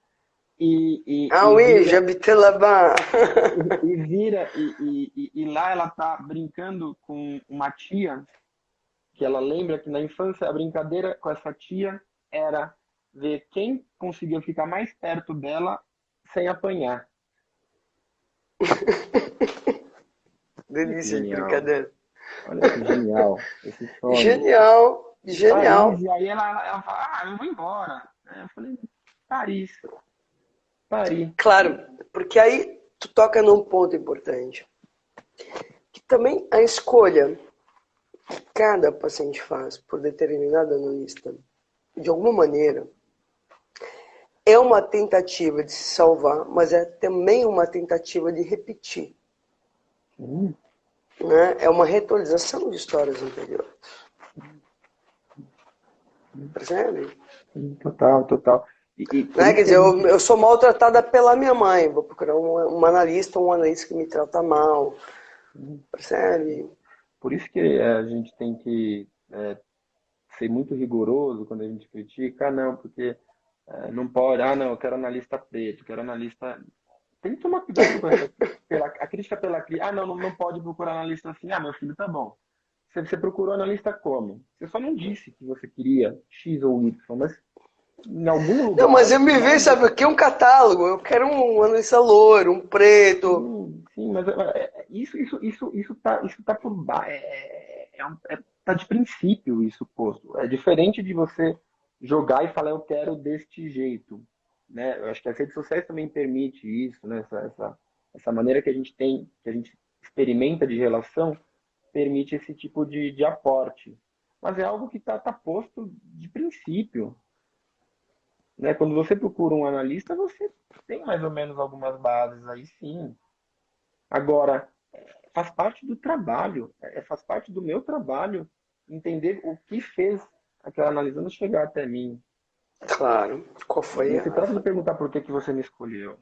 Ah oui, j'habite là-bas. E vira, e lá ela tá brincando com uma tia, que ela lembra que na infância a brincadeira com essa tia era ver quem conseguia ficar mais perto dela sem apanhar. Delícia de Genial. brincadeira. Olha que genial esse sonho. Genial, De Paris, genial. e aí ela fala, eu vou embora. Aí eu falei, Paris, Paris. Claro, porque aí tu toca num ponto importante. Que também a escolha que cada paciente faz por determinado analista, de alguma maneira, é uma tentativa de se salvar, mas é também uma tentativa de repetir. Né? É uma reatualização de histórias anteriores. Percebe? Total. Né? Quer dizer, eu sou maltratada pela minha mãe, vou procurar um analista que me trata mal. Percebe? Por isso que a gente tem que ser muito rigoroso quando a gente critica, não, porque não pode, não, eu quero analista preto, quero analista. Tem que tomar cuidado com essa a crítica pela crítica. Não pode procurar analista assim. Meu filho, tá bom. Você procurou analista como? Você só não disse que você queria X ou Y, mas em algum lugar. Não, mas eu me vejo, sabe o que? Um catálogo. Eu quero um analista loiro, um preto. Sim, mas isso tá por baixo. Tá de princípio isso posto. É diferente de você jogar e falar, eu quero deste jeito. Né? Eu acho que as redes sociais também permitem isso, né? Essa maneira que a gente tem, que a gente experimenta de relação, permite esse tipo de aporte. Mas é algo que tá posto de princípio. Né? Quando você procura um analista, você tem mais ou menos algumas bases aí, sim. Agora, faz parte do trabalho, faz parte do meu trabalho entender o que fez aquela analisando chegar até mim. Claro. Qual foi Não se trata de perguntar por que você me escolheu.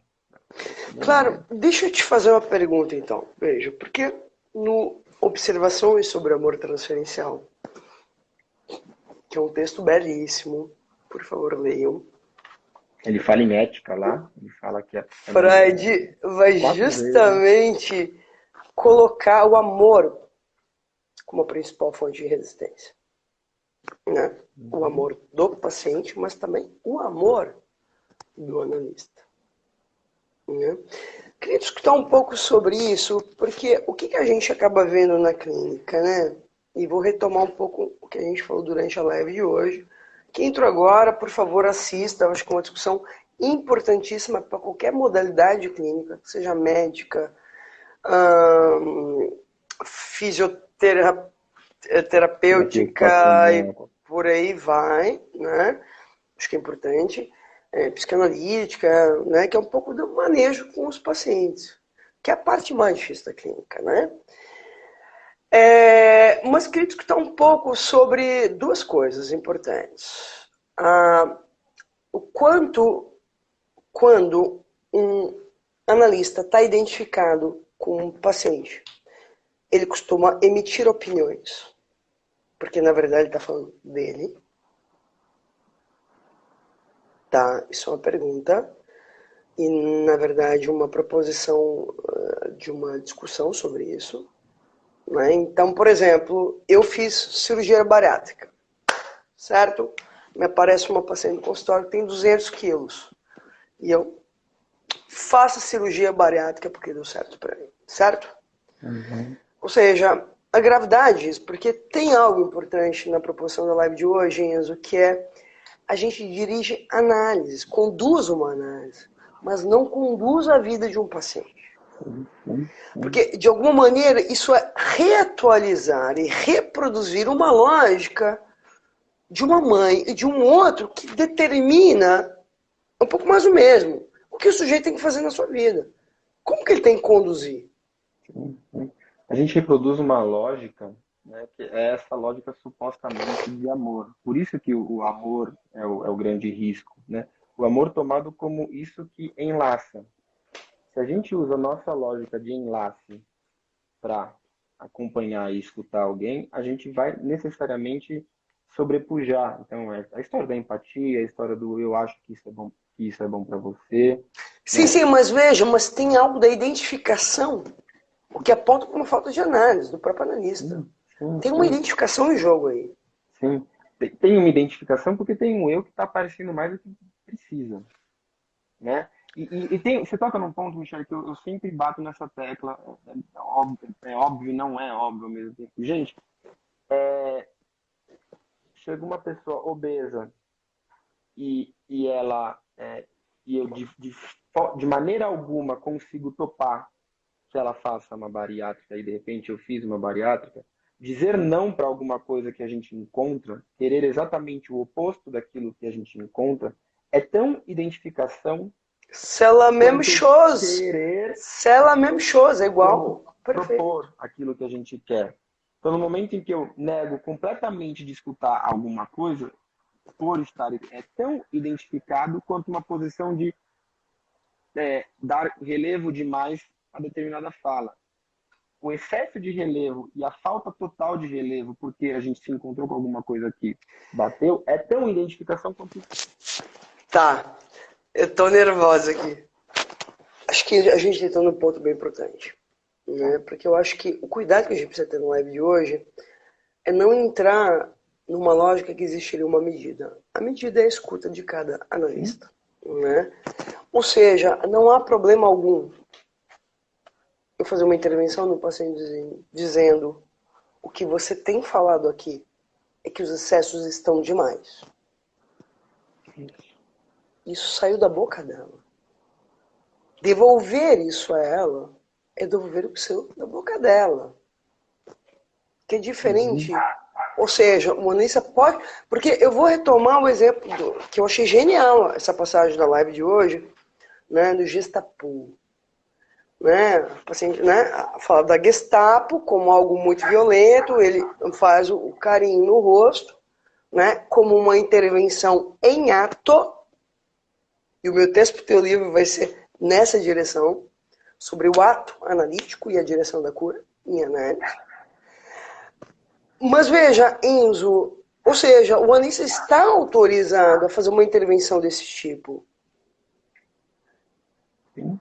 Claro, deixa eu te fazer uma pergunta então. Veja, porque no Observações sobre Amor Transferencial, que é um texto belíssimo, por favor, leiam. Ele fala em ética lá, ele fala que Freud vai justamente colocar o amor como a principal fonte de resistência. Né? O amor do paciente, mas também o amor do analista. Né? Queria discutir um pouco sobre isso, porque o que a gente acaba vendo na clínica, né? E vou retomar um pouco o que a gente falou durante a live de hoje. Quem entrou agora, por favor, assista. Acho que é uma discussão importantíssima para qualquer modalidade clínica, seja médica, fisioterapêutica e por aí vai, né? Acho que é importante. Psicanalítica, né? Que é um pouco do manejo com os pacientes, que é a parte mais difícil da clínica, né? Mas queria discutir um pouco sobre duas coisas importantes. O quanto, quando um analista está identificado com um paciente, ele costuma emitir opiniões, porque na verdade ele está falando dele. Tá, isso é uma pergunta e na verdade uma proposição de uma discussão sobre isso. Né? Então, por exemplo, eu fiz cirurgia bariátrica, certo? Me aparece uma paciente no consultório que tem 200 quilos e eu faço cirurgia bariátrica porque deu certo para mim, certo? Ou seja, a gravidade, porque tem algo importante na proposição da live de hoje, Enzo, que é a gente dirige análises, conduz uma análise, mas não conduz a vida de um paciente. Porque, de alguma maneira, isso é reatualizar e reproduzir uma lógica de uma mãe e de um outro que determina um pouco mais o mesmo. O que o sujeito tem que fazer na sua vida. Como que ele tem que conduzir? A gente reproduz uma lógica né? Que é essa lógica supostamente de amor. Por isso que o amor é o grande risco, né? O amor tomado como isso que enlaça. Se a gente usa a nossa lógica de enlace para acompanhar e escutar alguém, a gente vai necessariamente sobrepujar. Então, é a história da empatia, a história do eu acho que isso é bom para você, Sim, né? sim, mas veja, mas tem algo da identificação, o que aponta para uma falta de análise do próprio analista. Sim, sim, Tem uma sim, identificação em jogo aí. sim. Tem uma identificação porque tem um eu que está aparecendo mais do que precisa, né? Você toca num ponto, Michel, que eu sempre bato nessa tecla. É óbvio e não é óbvio ao mesmo tempo. Gente, chega uma pessoa obesa e ela e eu de maneira alguma consigo topar que ela faça uma bariátrica e de repente eu fiz uma bariátrica, dizer não para alguma coisa que a gente encontra, querer exatamente o oposto daquilo que a gente encontra, é tão identificação C'est la même quanto chose. querer C'est la même chose, é quanto igual. Perfeito. propor aquilo que a gente quer. Então, no momento em que eu nego completamente de escutar alguma coisa, por estar tão identificado quanto uma posição de dar relevo demais a determinada fala. O excesso de relevo e a falta total de relevo, porque a gente se encontrou com alguma coisa que bateu, é tão identificação quanto isso. Tá, eu tô nervosa aqui. Acho que a gente entrou num ponto bem importante. Né? Porque eu acho que o cuidado que a gente precisa ter no live de hoje é não entrar numa lógica que existiria uma medida. A medida é a escuta de cada analista. Né? Ou seja, não há problema algum eu fazer uma intervenção no paciente dizendo o que você tem falado aqui é que os excessos estão demais. Isso saiu da boca dela. Devolver isso a ela é devolver o que saiu da boca dela. Que é diferente. Ou seja, o analista pode... Porque eu vou retomar o exemplo que eu achei genial, essa passagem da live de hoje, né, do Gestapo. Né, paciente, né, fala da Gestapo como algo muito violento, ele faz o carinho no rosto, né, como uma intervenção em ato, e o meu texto para o teu livro vai ser nessa direção, sobre o ato analítico e a direção da cura, em análise. Mas veja, Enzo, ou seja, o analista está autorizado a fazer uma intervenção desse tipo. Sim.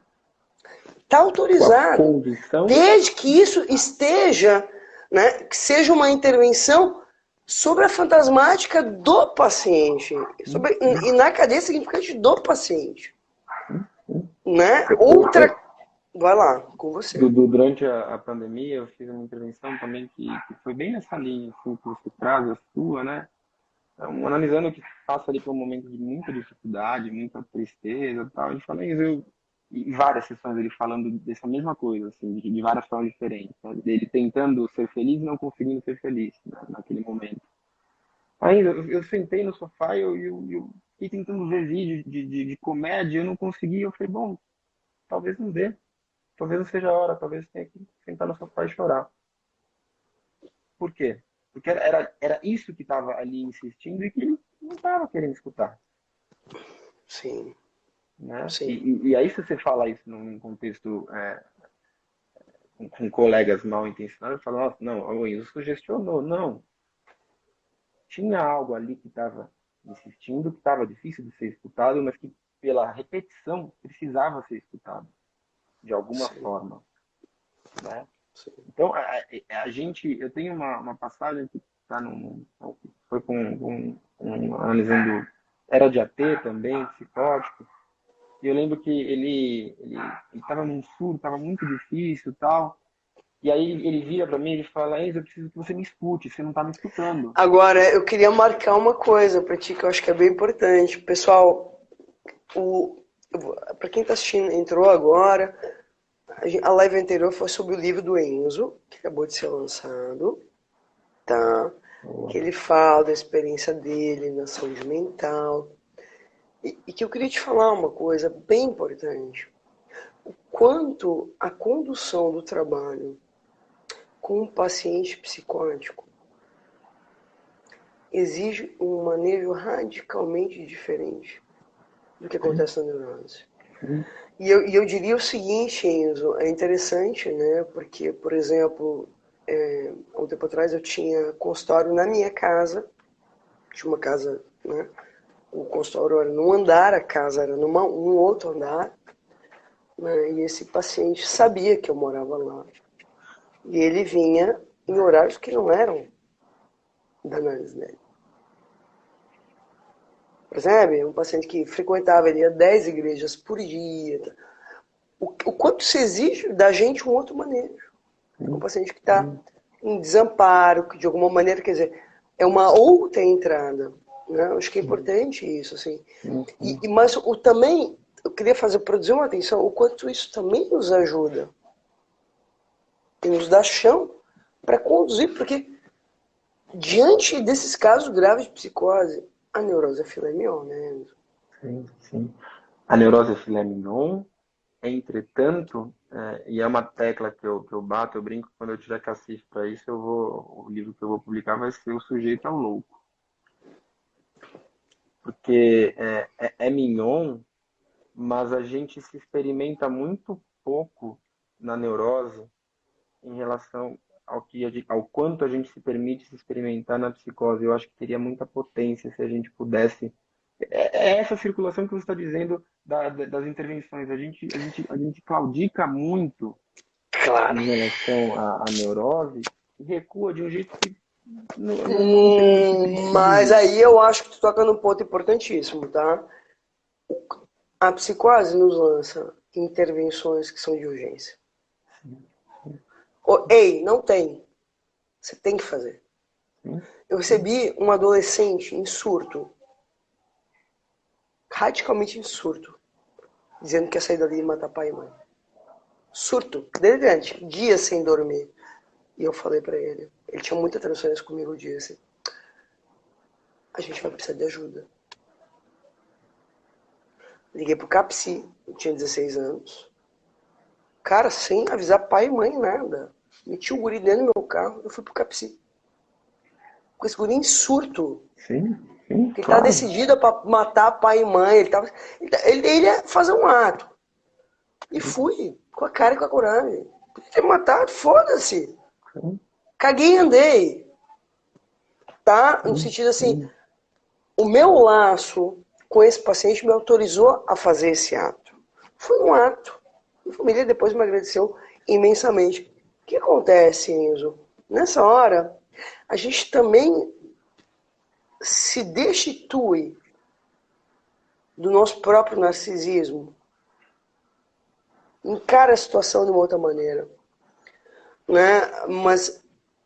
Está autorizado. Condição... Desde que isso esteja, né, que seja uma intervenção sobre a fantasmática do paciente. E na cadeia significante do paciente. Né? Outra... Vai lá, com você. Durante a pandemia, eu fiz uma intervenção também que foi bem nessa linha, assim, que você traz a sua, né? Então, analisando o que passa ali por um momento de muita dificuldade, muita tristeza e tal, a gente fala, e várias sessões ele falando dessa mesma coisa, assim, de várias formas diferentes, né? Dele tentando ser feliz e não conseguindo ser feliz, né, naquele momento. Aí eu sentei no sofá e eu fiquei tentando ver vídeo de comédia, eu não consegui, eu falei, bom, talvez não dê. Talvez não seja a hora, talvez tenha que sentar no sofá e chorar. Por quê? Porque era isso que estava ali insistindo e que ele não estava querendo escutar. Sim, Né? sim. E aí, se você fala isso num contexto com colegas mal intencionados, fala, nossa, não, o Enzo sugestionou. Não. Tinha algo ali que estava insistindo, que estava difícil de ser escutado, mas que, pela repetição, precisava ser escutado, de alguma Sim, forma. Né? sim. Então, a gente, eu tenho uma passagem que tá foi analisando, era de AT também, psicótico, e eu lembro que ele estava num surto, estava muito difícil e tal, e aí ele vira para mim e fala, Enzo, eu preciso que você me escute, você não está me escutando. Agora, eu queria marcar uma coisa para ti que eu acho que é bem importante. Pessoal, para quem está assistindo, entrou agora, a live anterior foi sobre o livro do Enzo, que acabou de ser lançado, tá? Que ele fala da experiência dele na saúde mental. E que eu queria te falar uma coisa bem importante. O quanto a condução do trabalho com um paciente psicótico exige um manejo radicalmente diferente do que acontece na neurose. E eu diria o seguinte, Enzo, é interessante, né? Porque, por exemplo, há um tempo atrás eu tinha consultório na minha casa, tinha uma casa, né? O consultório era num andar, a casa era num outro andar, né? E esse paciente sabia que eu morava lá. E ele vinha em horários que não eram da análise dele. Percebe? Um paciente que frequentava, ele ia 10 igrejas por dia. O quanto se exige da gente um outro manejo. Um paciente que está em desamparo, que de alguma maneira, quer dizer, é uma outra entrada. Né? Acho que é importante isso. Assim. Mas também, eu queria produzir uma atenção, o quanto isso também nos ajuda. E nos dá chão para conduzir, porque diante desses casos graves de psicose, a neurose é filé mignon, né? Sim, sim. A neurose é filé mignon, entretanto, e é uma tecla que eu bato, eu brinco, quando eu tiver cacife para isso, o livro que eu vou publicar vai ser O Sujeito ao Louco. Porque é mignon, mas a gente se experimenta muito pouco na neurose em relação ao quanto a gente se permite se experimentar na psicose. Eu acho que teria muita potência se a gente pudesse. É essa circulação que você está dizendo das intervenções. A gente claudica muito Claro. em relação à neurose e recua de um jeito que não permite Mas isso. aí eu acho que tu toca num ponto importantíssimo, tá? A psicose nos lança intervenções que são de urgência. Ei, não tem. Você tem que fazer. Eu recebi um adolescente em surto, radicalmente em surto, dizendo que ia sair dali e matar pai e mãe. Surto, delirante, dias sem dormir. E eu falei pra ele tinha muita transferência comigo, eu disse, a gente vai precisar de ajuda. Liguei pro Capsi, eu tinha 16 anos. Cara, sem avisar pai e mãe, nada. Meti o guri dentro do meu carro, eu fui pro Capsi. Com esse guri em surto. Sim, sim, Porque ele tava claro. decidido pra matar pai e mãe. Ele ia fazer um ato. E fui, com a cara e com a coragem. Podia ter matado, foda-se. Caguei e andei. Tá? No sentido assim, o meu laço com esse paciente me autorizou a fazer esse ato. Foi um ato. A família depois me agradeceu imensamente. O que acontece, Enzo? Nessa hora, a gente também se destitui do nosso próprio narcisismo. Encara a situação de uma outra maneira. Né? Mas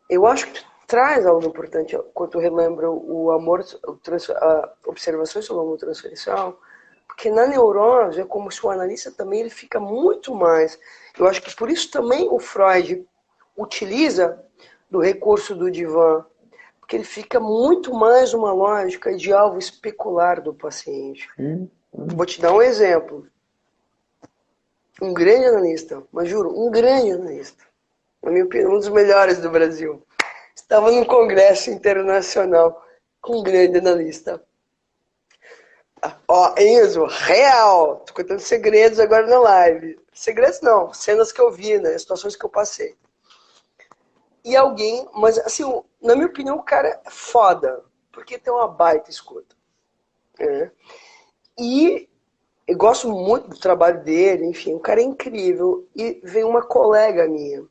eu acho que tu traz algo importante quando tu relembra o amor, observações sobre o amor transferencial, porque na neurose é como se o analista também ele fica muito mais. Eu acho que por isso também o Freud utiliza do recurso do divã, porque ele fica muito mais uma lógica de alvo especular do paciente. Vou te dar um exemplo. Um grande analista, mas juro, um grande analista, na minha opinião, um dos melhores do Brasil, estava num congresso internacional com um grande analista. Ó, Enzo, real, tô contando segredos agora na live. Segredos não, cenas que eu vi, né, situações que eu passei. E alguém, mas assim, na minha opinião, o cara é foda, porque tem uma baita escuta. E eu gosto muito do trabalho dele, enfim, o cara é incrível. E veio uma colega minha,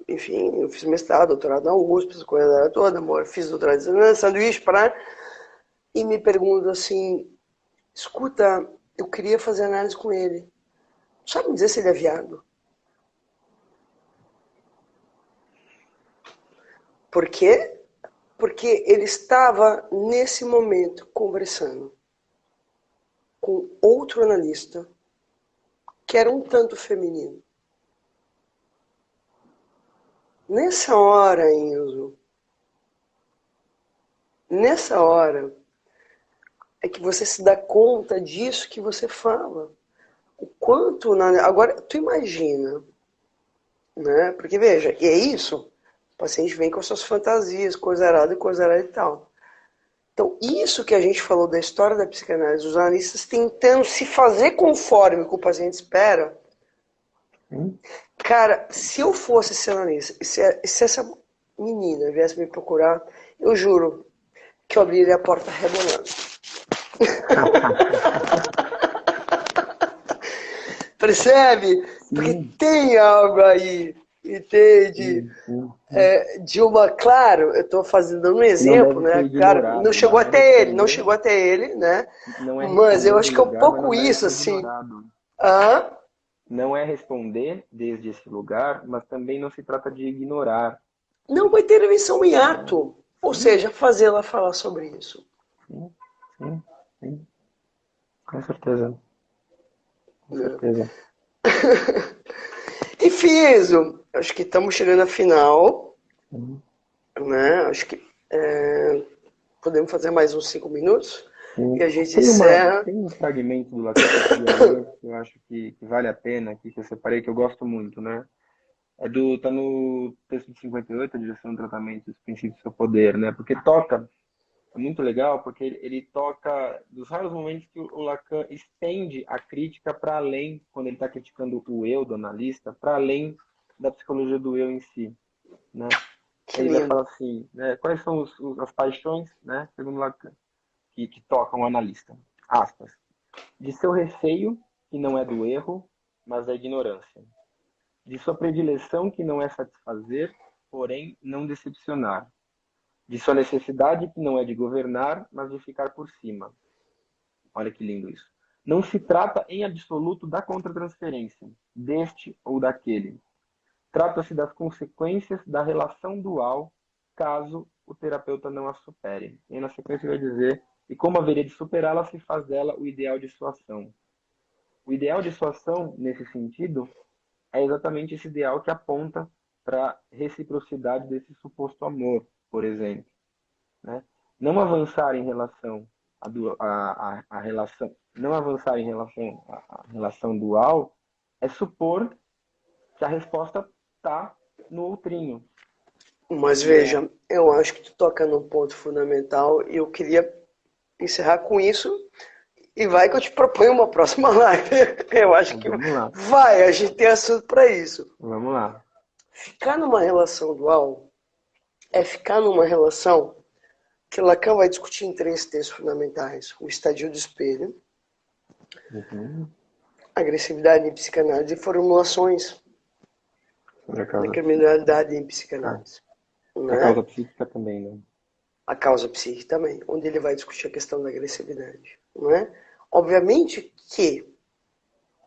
enfim, eu fiz mestrado, doutorado na USP, essa coisa toda, fiz doutorado de sanduíche, e me pergunta assim, escuta, eu queria fazer análise com ele. Sabe me dizer se ele é viado? Por quê? Porque ele estava, nesse momento, conversando com outro analista que era um tanto feminino. Nessa hora, Enzo, nessa hora, é que você se dá conta disso que você fala. O quanto... Agora, tu imagina né? Porque, veja, e é isso. O paciente vem com suas fantasias, coisa arada e tal. Então, isso que a gente falou da história da psicanálise, os analistas tentando se fazer conforme o que o paciente espera. Cara, se eu fosse esse analista, se essa menina viesse me procurar, eu juro que eu abriria a porta rebolando. Percebe? Porque tem algo aí, entende? De uma, claro, eu estou dando um exemplo, né? Claro, não chegou até ele, né? Mas eu acho que é um pouco isso, assim. Não é responder desde esse lugar, mas também não se trata de ignorar. Não, uma intervenção em ato. Ou seja, fazê-la falar sobre isso. Sim. Com certeza. Com certeza. E Fiso, acho que estamos chegando à final. Né? Acho que podemos fazer mais uns 5 minutos. E a gente encerra. Tem um fragmento do Lacan que eu acho que vale a pena, aqui, que eu separei, que eu gosto muito, né? Tá no texto de 58, a direção do tratamento dos princípios do seu poder, né? Porque toca, é muito legal, porque ele toca dos raros momentos que o Lacan estende a crítica para além, quando ele está criticando o eu do analista, para além da psicologia do eu em si, né? Ele vai falar assim, né? Quais são as paixões, né? Segundo Lacan, que tocam o analista. Aspas. De seu receio, que não é do erro, mas da ignorância. De sua predileção, que não é satisfazer, porém não decepcionar. De sua necessidade, que não é de governar, mas de ficar por cima. Olha que lindo isso. Não se trata em absoluto da contratransferência, deste ou daquele. Trata-se das consequências da relação dual, caso o terapeuta não a supere. E na sequência vai dizer, e como haveria de superá-la, se faz dela o ideal de sua ação. O ideal de sua ação, nesse sentido, é exatamente esse ideal que aponta para a reciprocidade desse suposto amor, por exemplo. Né? Não avançar em relação à relação, não avançar em relação à relação dual é supor que a resposta está no outrinho. Mas veja, eu acho que tu toca num ponto fundamental e eu queria encerrar com isso. E vai que eu te proponho uma próxima live. Eu acho que vai, a gente tem assunto para isso. Vamos lá. Ficar numa relação dual é ficar numa relação que Lacan vai discutir em 3 textos fundamentais. O estadio do espelho, agressividade em psicanálise e formulações da criminalidade em psicanálise. A causa psíquica também, né? A causa psíquica também, onde ele vai discutir a questão da agressividade. Não é? Obviamente que,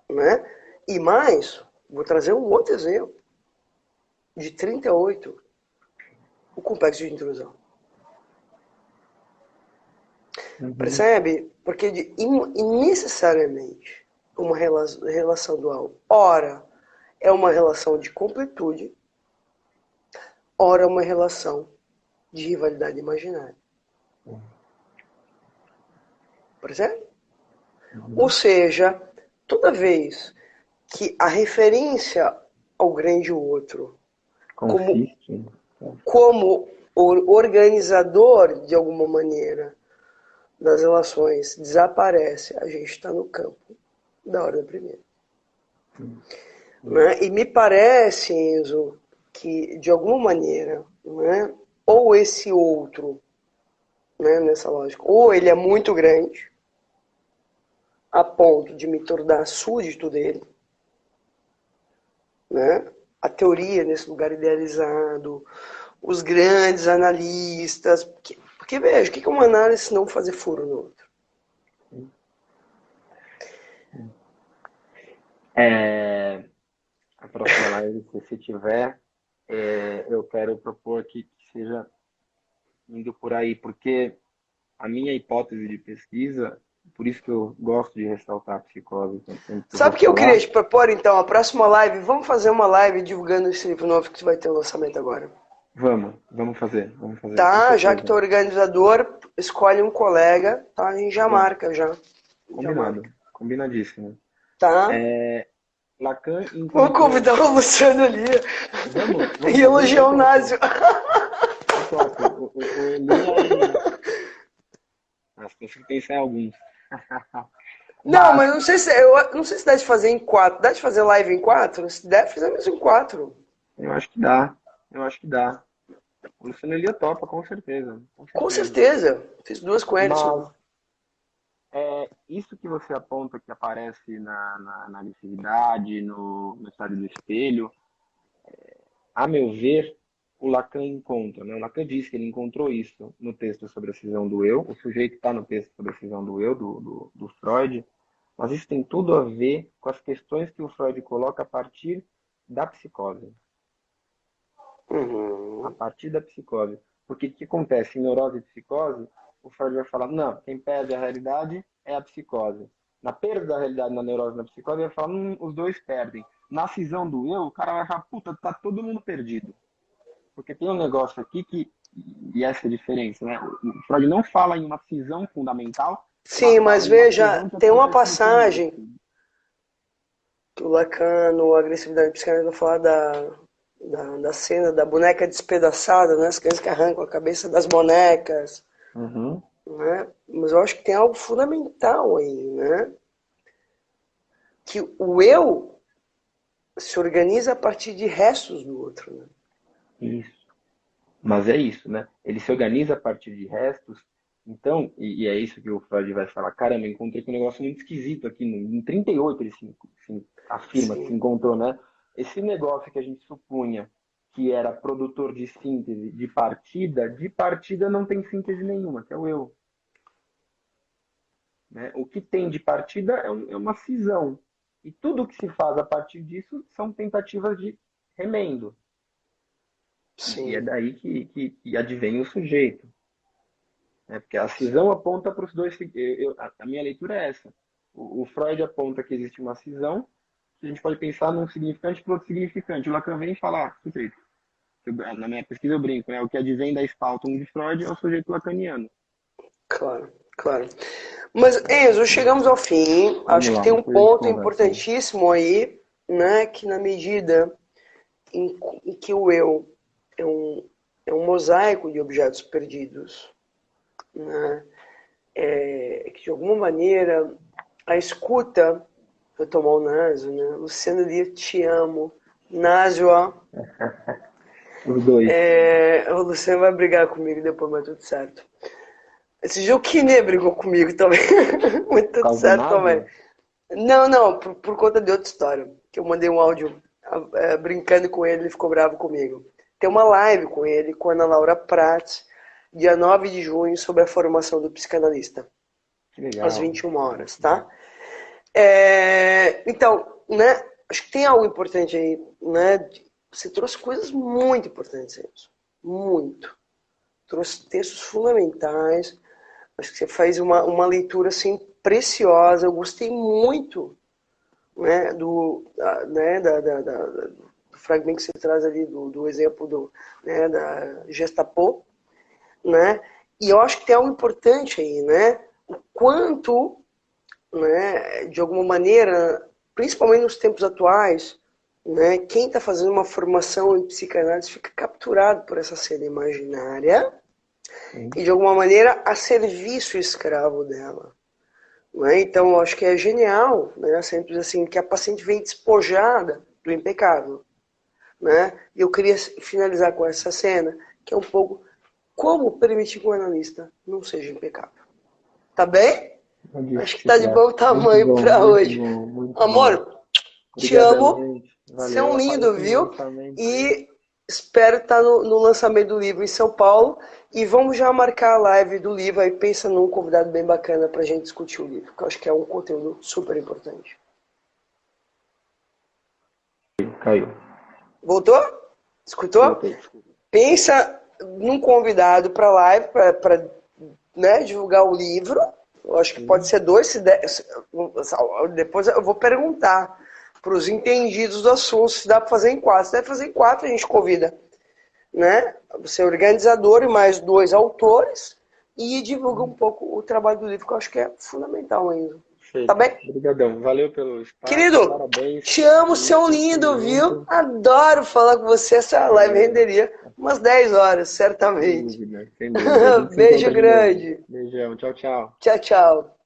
né? E mais, vou trazer um outro exemplo. De 38, o complexo de intrusão. Percebe? Porque necessariamente uma relação dual, ora é uma relação de completude, ora é uma relação de rivalidade imaginária. Percebe? Ou seja, toda vez que a referência ao grande outro como organizador, de alguma maneira, das relações desaparece, a gente está no campo da ordem primeira. Né? E me parece, Enzo, que, de alguma maneira, né, ou esse outro, né, nessa lógica, ou ele é muito grande, a ponto de me tornar súdito dele, né? A teoria nesse lugar idealizado, os grandes analistas. Porque veja, o que é uma análise se não fazer furo no outro? A próxima live, se tiver, eu quero propor que seja indo por aí, porque a minha hipótese de pesquisa, por isso que eu gosto de ressaltar a psicose. Sabe o que eu queria te propor, então? A próxima live, vamos fazer uma live divulgando esse livro novo que vai ter o lançamento agora. Vamos fazer. Tá, já que tu é organizador, escolhe um colega, tá? A gente já marca, já. Combinado, combinadíssimo. Tá. Lacan Vamos encontrou... convidar o Luciano ali Vamos e elogiar o Násio. O Eli é... Nossa, consigo pensar em alguns. Não, Mas mas eu não sei se dá de fazer em 4. Dá de fazer live em 4? Se der, fizemos em 4. eu acho que dá. Eu acho que dá. O Luciano Eli topa, com certeza. Com Com certeza. certeza. Fiz 2 com ele Mas só. isso que você aponta que aparece na agressividade, no estado do espelho, a meu ver, o Lacan encontra, né? O Lacan diz que ele encontrou isso no texto sobre a cisão do eu, o sujeito está no texto sobre a cisão do eu, do Freud, mas isso tem tudo a ver com as questões que o Freud coloca a partir da psicose. A Uhum. partir da psicose. Porque o que acontece em neurose e psicose, o Freud vai falar, não, quem perde a realidade é a psicose. Na perda da realidade na neurose e na psicose, ele vai falar, os dois perdem. Na cisão do eu, o cara vai falar, puta, tá todo mundo perdido. Porque tem um negócio aqui que, e essa é a diferença, né? O Freud não fala em uma cisão fundamental, Sim, mas mas fala em uma veja, cisão que tem uma acontece no começo. passagem que o Lacan, no Agressividade Psicanalítica, vai falar da cena da boneca despedaçada, né? As crianças que arrancam a cabeça das bonecas, Uhum. né? Mas eu acho que tem algo fundamental aí, né? Que o eu se organiza a partir de restos do outro, né? Isso. Mas é isso, né? Ele se organiza a partir de restos. Então, e é isso que o Freud vai falar, caramba, eu encontrei com um negócio muito esquisito aqui. Em 38 ele se afirma que se Sim, encontrou, né? Esse negócio que a gente supunha que era produtor de síntese, de partida não tem síntese nenhuma, que é o eu. Né? O que tem de partida é uma cisão. E tudo que se faz a partir disso são tentativas de remendo. E é sim. daí que advém o sujeito. Né? Porque a cisão aponta para os dois. A minha leitura é essa. O Freud aponta que existe uma cisão, que a gente pode pensar num significante para outro significante. O Lacan vem falar, sujeito. Na minha pesquisa eu brinco, né? O que advém da espaltum de Freud é o sujeito lacaniano. Claro, claro. Mas, Enzo, chegamos ao fim. Vamos Acho que lá, tem um depois a gente ponto conversa aí. importantíssimo aí, né? Que na medida em que o eu é um mosaico de objetos perdidos, né? Que de alguma maneira a escuta, vou tomar o Násio, né? Luciano Lia, te amo. Násio, ó, Os dois. o Luciano vai brigar comigo depois, mas tudo certo. Esse dia o Kiné brigou comigo também, mas Por tudo causa do certo também. Násio? Não, por conta de outra história. Que eu mandei um áudio brincando com ele, ele ficou bravo comigo. Tem uma live com ele, com a Ana Laura Prats, dia 9 de junho, sobre a formação do psicanalista, Que às legal. 21 horas, tá? Então, né, acho que tem algo importante aí, né? Você trouxe coisas muito importantes, Enzo. Muito. Trouxe textos fundamentais. Acho que você faz uma leitura assim preciosa. Eu gostei muito, né, do fragmento que você traz ali do exemplo da Gestapo, né? E eu acho que tem algo importante aí, né? O quanto, né, de alguma maneira, principalmente nos tempos atuais, né, quem está fazendo uma formação em psicanálise fica capturado por essa cena imaginária Sim. e de alguma maneira a serviço escravo dela. Né? Então, eu acho que é genial, né? Sempre assim, que a paciente vem despojada do impecável. Né? E eu queria finalizar com essa cena, que é um pouco como permitir que o analista não seja impecável. Tá bem? É disso Acho que que se tá de trata. bom tamanho para Muito hoje. bom, muito bom. Amor, te Obrigadão, amo. gente. Você é Valeu. um lindo, Apareça no viu? lançamento aí. E espero estar no lançamento do livro em São Paulo. E vamos já marcar a live do livro. Aí pensa num convidado bem bacana para a gente discutir o livro, que eu acho que é um conteúdo super importante. Caiu. Voltou? Escutou? Voltei. Pensa num convidado para a live, para né, divulgar o livro. Eu acho que pode Sim. ser dois. Depois eu vou perguntar para os entendidos do assunto se dá para fazer em quatro. Se deve fazer em quatro, a gente convida, né? Você é organizador e mais dois autores e divulga um pouco o trabalho do livro, que eu acho que é fundamental ainda. Tá Perfeito. bem? Obrigadão. Valeu pelo espaço. Querido, Parabéns. te amo, Isso, seu lindo, tamo viu? junto. Adoro falar com você. Essa live É, renderia umas 10 horas, sem certamente. dúvida, sem dúvida. A gente se Beijo encontra de novo. grande. Beijão. Tchau, tchau. Tchau, tchau.